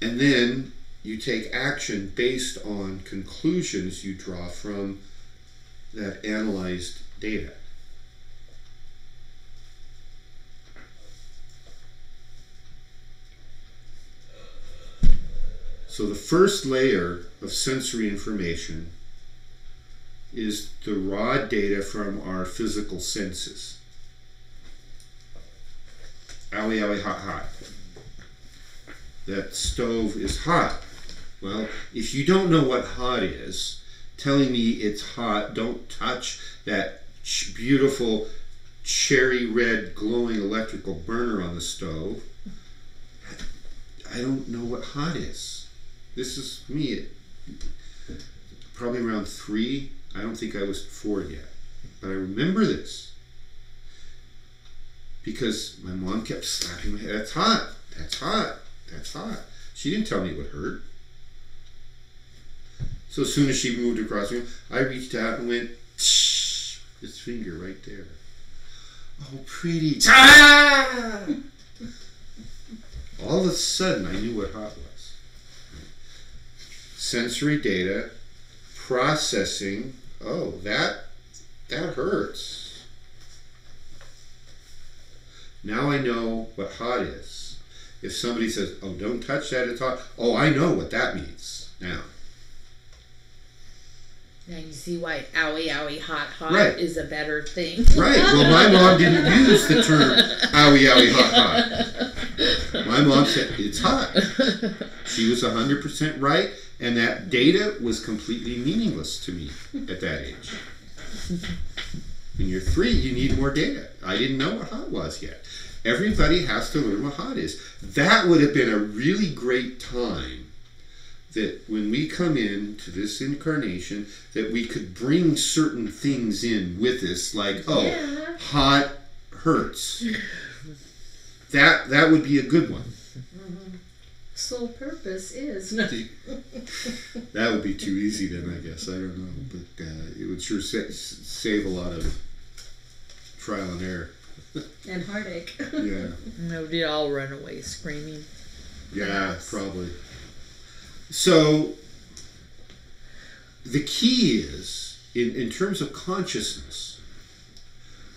And then you take action based on conclusions you draw from that analyzed data. So the first layer of sensory information is the raw data from our physical senses. Owie, owie, hot, hot. That stove is hot. Well, if you don't know what hot is, telling me it's hot, don't touch that beautiful cherry red glowing electrical burner on the stove. I don't know what hot is. This is me at probably around 3. I don't think I was 4 yet. But I remember this because my mom kept slapping my head. That's hot. That's hot. That's hot. She didn't tell me it would hurt. So as soon as she moved across the room, I reached out and went, tsh, this finger right there. Oh, pretty. Ah! All of a sudden, I knew what hot was. Sensory data, processing. Oh, that hurts. Now I know what hot is. If somebody says, oh, don't touch that, it's hot. Oh, I know what that means now. Now you see why owie, owie, hot, hot right. is a better thing. Right. Well, my mom didn't use the term owie, owie, hot, hot. My mom said, it's hot. She was 100% right, and that data was completely meaningless to me at that age. When you're 3, you need more data. I didn't know what hot was yet. Everybody has to learn what hot is. That would have been a really great time that when we come into this incarnation, that we could bring certain things in with us, like, hot hurts. That would be a good one. Mm-hmm. Sole purpose is. That would be too easy then, I guess. I don't know. But it would sure save a lot of trial and error. And heartache. Yeah. Nobody all run away screaming. Yeah, probably. So, the key is, in terms of consciousness,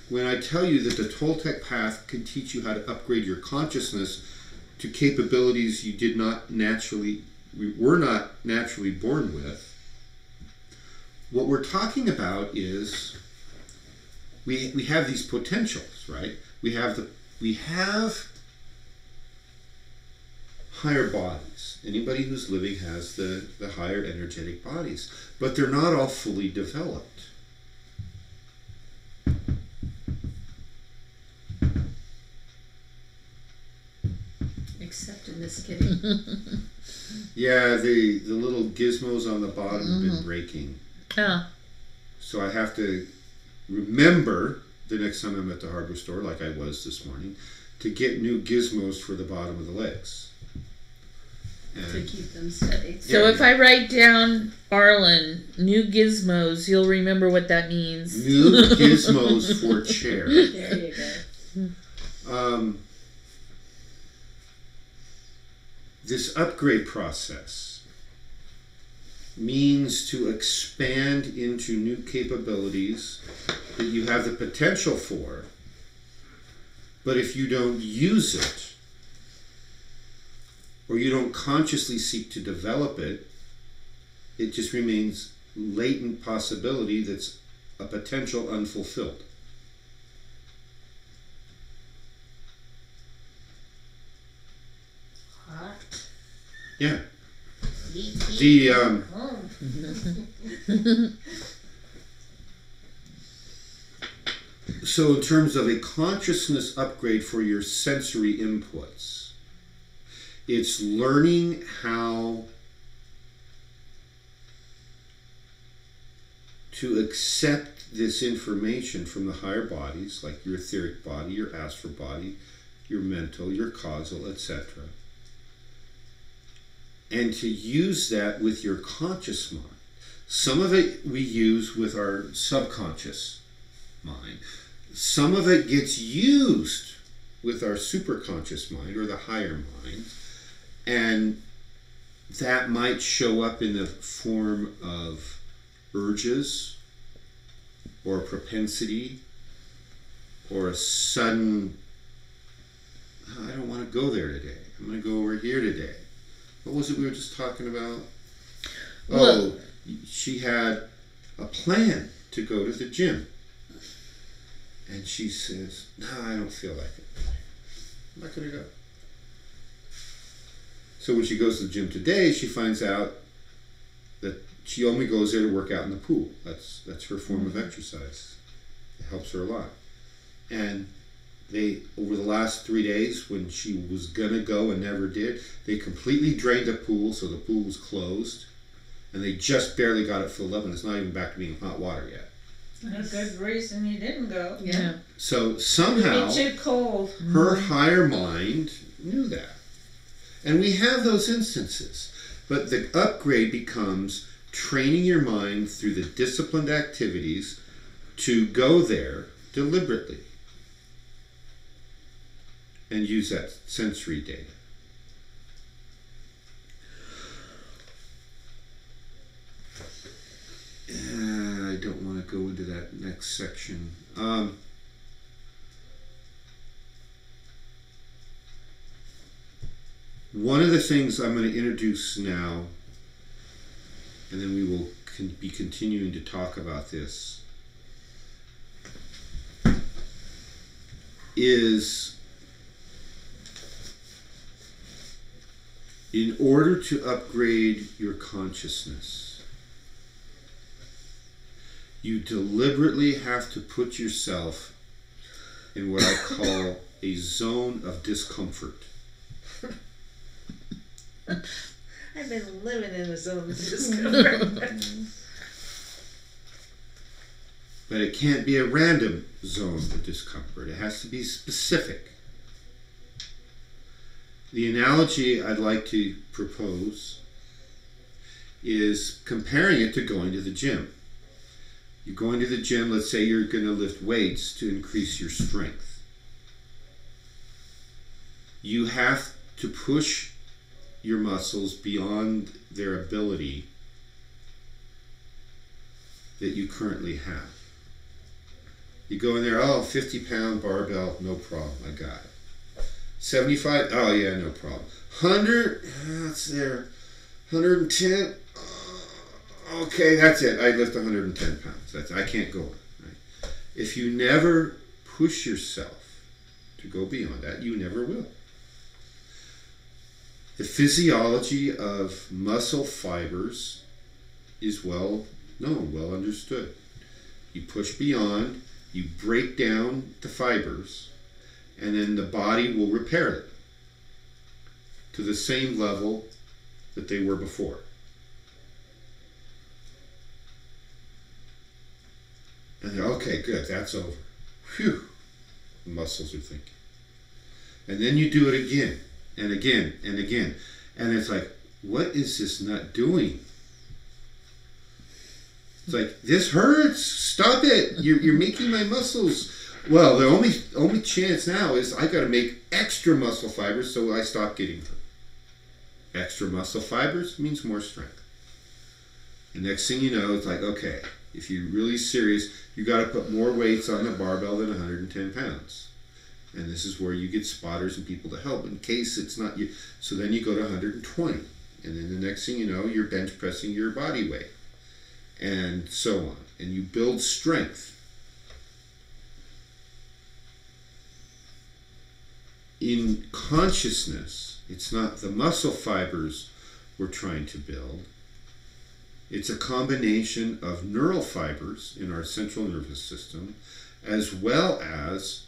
when I tell you that the Toltec path can teach you how to upgrade your consciousness to capabilities you were not naturally born with, what we're talking about is we have these potentials, right? We have higher bodies. Anybody who's living has the higher energetic bodies, but they're not all fully developed. Except in this kitty. Yeah, the little gizmos on the bottom have been breaking. Yeah. So I have to remember the next time I'm at the hardware store, like I was this morning, to get new gizmos for the bottom of the legs. To keep them steady. So if I write down Arlen, new gizmos, you'll remember what that means. New gizmos for chair. There you go. This upgrade process means to expand into new capabilities that you have the potential for, but if you don't use it, or you don't consciously seek to develop it, it just remains latent possibility that's a potential unfulfilled. Hot. Yeah. So in terms of a consciousness upgrade for your sensory inputs, it's learning how to accept this information from the higher bodies, like your etheric body, your astral body, your mental, your causal, etc. And to use that with your conscious mind. Some of it we use with our subconscious mind. Some of it gets used with our superconscious mind or the higher mind. And that might show up in the form of urges or a propensity or a sudden, I don't want to go there today. I'm going to go over here today. What was it we were just talking about? Oh, she had a plan to go to the gym. And she says, no, I don't feel like it. I'm not going to go. So when she goes to the gym today, she finds out that she only goes there to work out in the pool. That's her form of exercise. It helps her a lot. And they, over the last 3 days, when she was going to go and never did, they completely drained the pool, so the pool was closed. And they just barely got it filled up, and it's not even back to being hot water yet. A good reason you didn't go. Yeah. So somehow, It'd be too cold. her higher mind knew that. And we have those instances. But the upgrade becomes training your mind through the disciplined activities to go there deliberately and use that sensory data. I don't want to go into that next section. One of the things I'm going to introduce now, and then we will be continuing to talk about this, is in order to upgrade your consciousness, you deliberately have to put yourself in what I call a zone of discomfort. I've been living in a zone of discomfort. But it can't be a random zone of discomfort. It has to be specific. The analogy I'd like to propose is comparing it to going to the gym. You're going to the gym, let's say you're going to lift weights to increase your strength. You have to push your muscles beyond their ability that you currently have. You go in there, 50-pound barbell, no problem, I got it. 75, oh yeah, no problem. 100, that's there. 110, okay, that's it. I lift 110 pounds. I can't go. Right? If you never push yourself to go beyond that, you never will. The physiology of muscle fibers is well known, well understood. You push beyond, you break down the fibers, and then the body will repair it to the same level that they were before. And they're, okay, okay, good, that's over. Phew, the muscles are thinking. And then you do it again, and again, and again. And it's like, what is this nut doing? It's like, this hurts, stop it, you're making my muscles. Well, the only chance now is I got to make extra muscle fibers so I stop getting hurt. Extra muscle fibers means more strength. The next thing you know, it's like, okay, if you're really serious, you got to put more weights on the barbell than 110 pounds. And this is where you get spotters and people to help in case it's not you. So then you go to 120. And then the next thing you know, you're bench pressing your body weight. And so on. And you build strength. In consciousness, it's not the muscle fibers we're trying to build. It's a combination of neural fibers in our central nervous system, as well as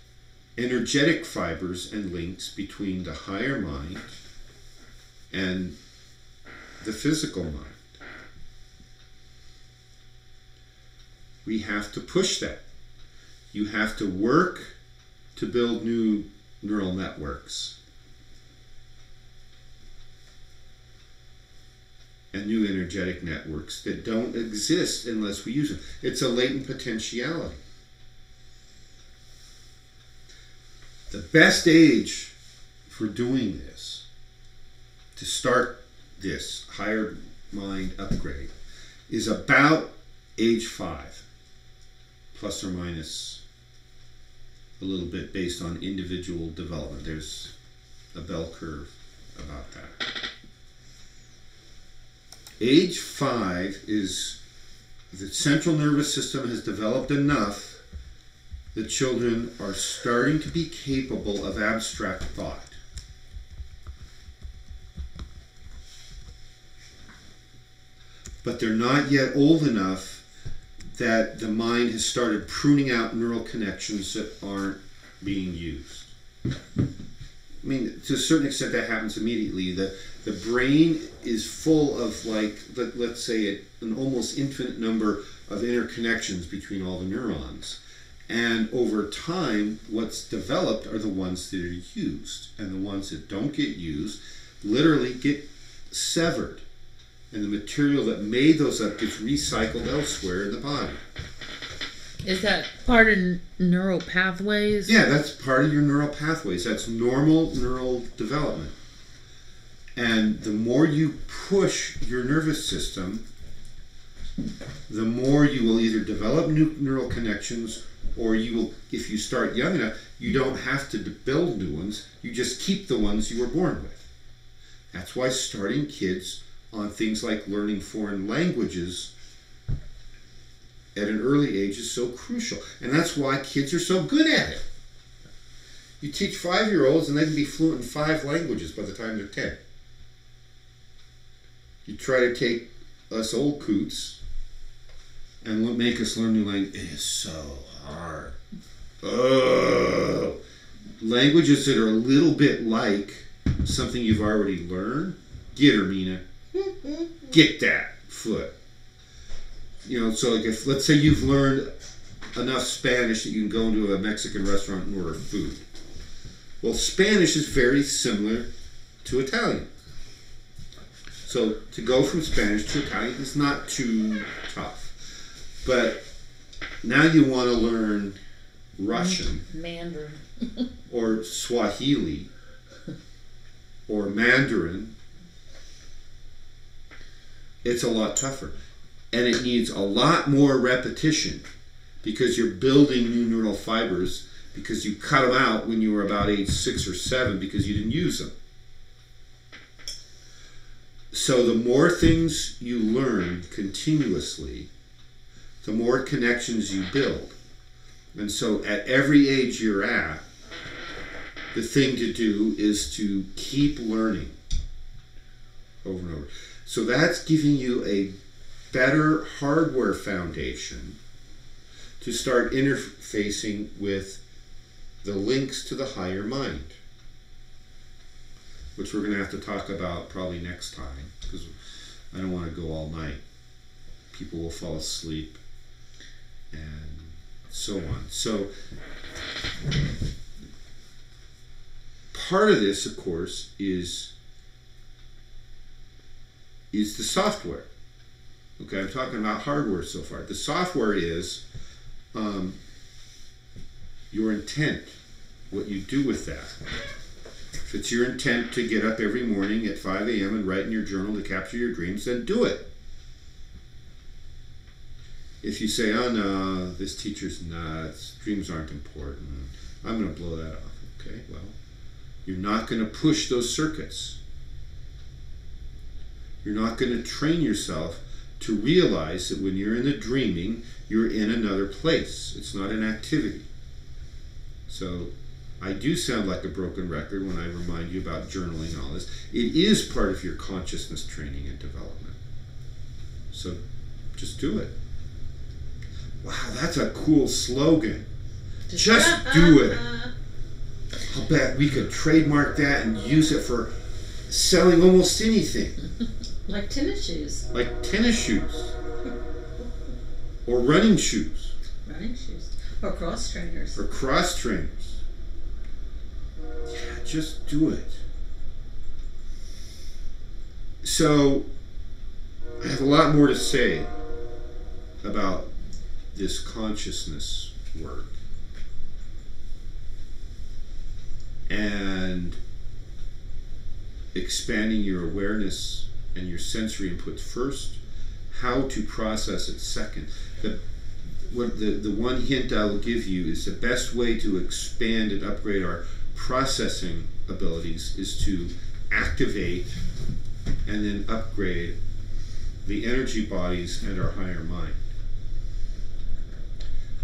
energetic fibers and links between the higher mind and the physical mind. We have to push that. You have to work to build new neural networks and new energetic networks that don't exist unless we use them. It's a latent potentiality. The best age for doing this, to start this higher mind upgrade, is about age 5, plus or minus a little bit based on individual development. There's a bell curve about that. Age 5 is the central nervous system has developed enough that children are starting to be capable of abstract thought. But they're not yet old enough that the mind has started pruning out neural connections that aren't being used. I mean, to a certain extent that happens immediately. The brain is full of, like, let's say an almost infinite number of interconnections between all the neurons. And over time, what's developed are the ones that are used. And the ones that don't get used literally get severed. And the material that made those up gets recycled elsewhere in the body. Is that part of neural pathways? Yeah, that's part of your neural pathways. That's normal neural development. And the more you push your nervous system, the more you will either develop new neural connections, or you will, if you start young enough, you don't have to build new ones. You just keep the ones you were born with. That's why starting kids on things like learning foreign languages at an early age is so crucial. And that's why kids are so good at it. You teach 5-year-olds and they can be fluent in 5 languages by the time they're 10. You try to take us old coots and make us learn new language. It is so hard. Oh. Languages that are a little bit like something you've already learned. Get her, Mina. Get that foot. You know, so like if, let's say you've learned enough Spanish that you can go into a Mexican restaurant and order food. Well, Spanish is very similar to Italian. So to go from Spanish to Italian is not too tough. But now you want to learn Russian. Mandarin. Or Swahili. Or Mandarin. It's a lot tougher. And it needs a lot more repetition because you're building new neural fibers because you cut them out when you were about age 6 or 7 because you didn't use them. So the more things you learn continuously, the more connections you build. And so at every age you're at, the thing to do is to keep learning over and over. So that's giving you a better hardware foundation to start interfacing with the links to the higher mind, which we're going to have to talk about probably next time because I don't want to go all night. People will fall asleep and so on. So part of this, of course, is the software. Okay, I'm talking about hardware so far. The software is your intent, what you do with that. If it's your intent to get up every morning at 5 a.m. and write in your journal to capture your dreams, then do it. If you say, oh no, this teacher's nuts, dreams aren't important, I'm going to blow that off. Okay, well, you're not going to push those circuits. You're not going to train yourself to realize that when you're in the dreaming, you're in another place. It's not an activity. So I do sound like a broken record when I remind you about journaling and all this. It is part of your consciousness training and development. So just do it. Wow, that's a cool slogan. Just do it. I'll bet we could trademark that and use it for selling almost anything. Like tennis shoes. Like tennis shoes. Or running shoes. Running shoes. Or cross trainers. Or cross trainers. Yeah, just do it. So, I have a lot more to say about this consciousness work. And expanding your awareness and your sensory input first, how to process it second. The one hint I will give you is the best way to expand and upgrade our processing abilities is to activate and then upgrade the energy bodies and our higher mind.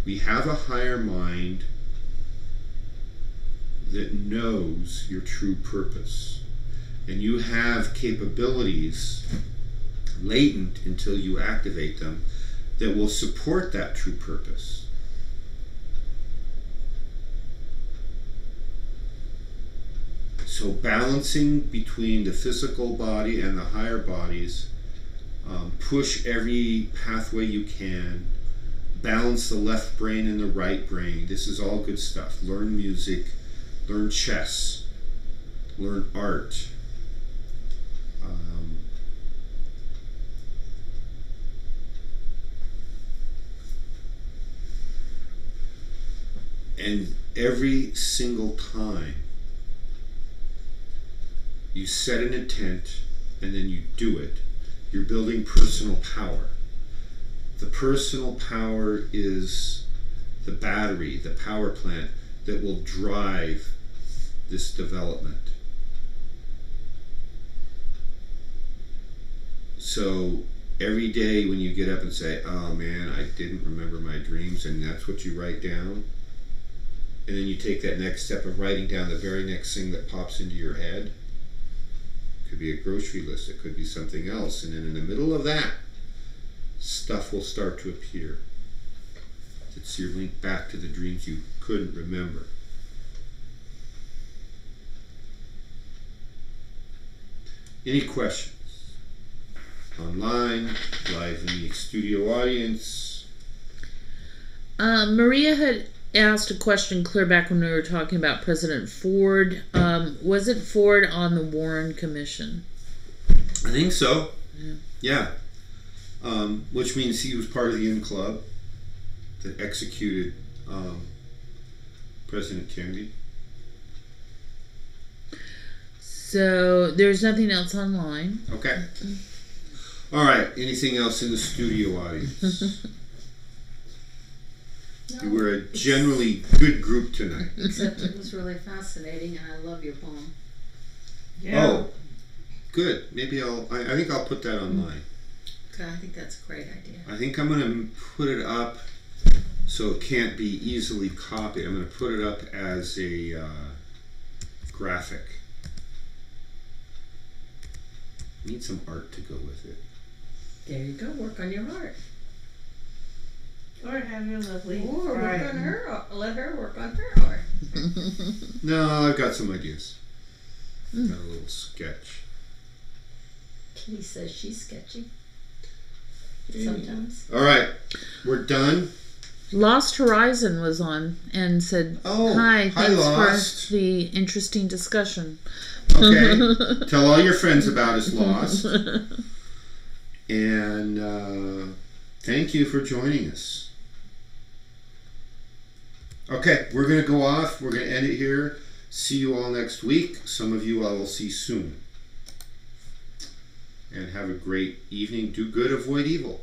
We have a higher mind that knows your true purpose. And you have capabilities latent until you activate them that will support that true purpose. So balancing between the physical body and the higher bodies, push every pathway you can, balance the left brain and the right brain. This is all good stuff. Learn music, learn chess, learn art. And every single time you set an intent and then you do it, you're building personal power. The personal power is the battery, the power plant that will drive this development. So every day when you get up and say, oh man, I didn't remember my dreams, and that's what you write down, and then you take that next step of writing down the very next thing that pops into your head. It could be a grocery list, it could be something else, and then in the middle of that, stuff will start to appear. It's your link back to the dreams you couldn't remember. Any questions? Online, live in the studio audience. Maria had asked a question clear back when we were talking about President Ford. Was it Ford on the Warren Commission? I think so. Yeah. Which means he was part of the In Club that executed President Kennedy. So there's nothing else online. Okay. All right. Anything else in the studio audience? No, You were a generally good group tonight. except it was really fascinating, and I love your poem. Yeah. Oh, good. Maybe I think I'll put that online. I think that's a great idea. I think I'm going to put it up so it can't be easily copied. I'm going to put it up as a graphic. Need some art to go with it. There you go. Work on your art. Or have your lovely Or work bride. on her. Let her work on her art. No, I've got some ideas. Got a little sketch. Kitty says she's sketchy. Sometimes. All right, we're done. Lost Horizon was on and said, Oh, hi, hi, thanks Lost. for the interesting discussion. Okay. Tell all your friends about us, Lost. And thank you for joining us. Okay, we're going to go off. We're going to end it here. See you all next week. Some of you I will see soon. And have a great evening. Do good, avoid evil.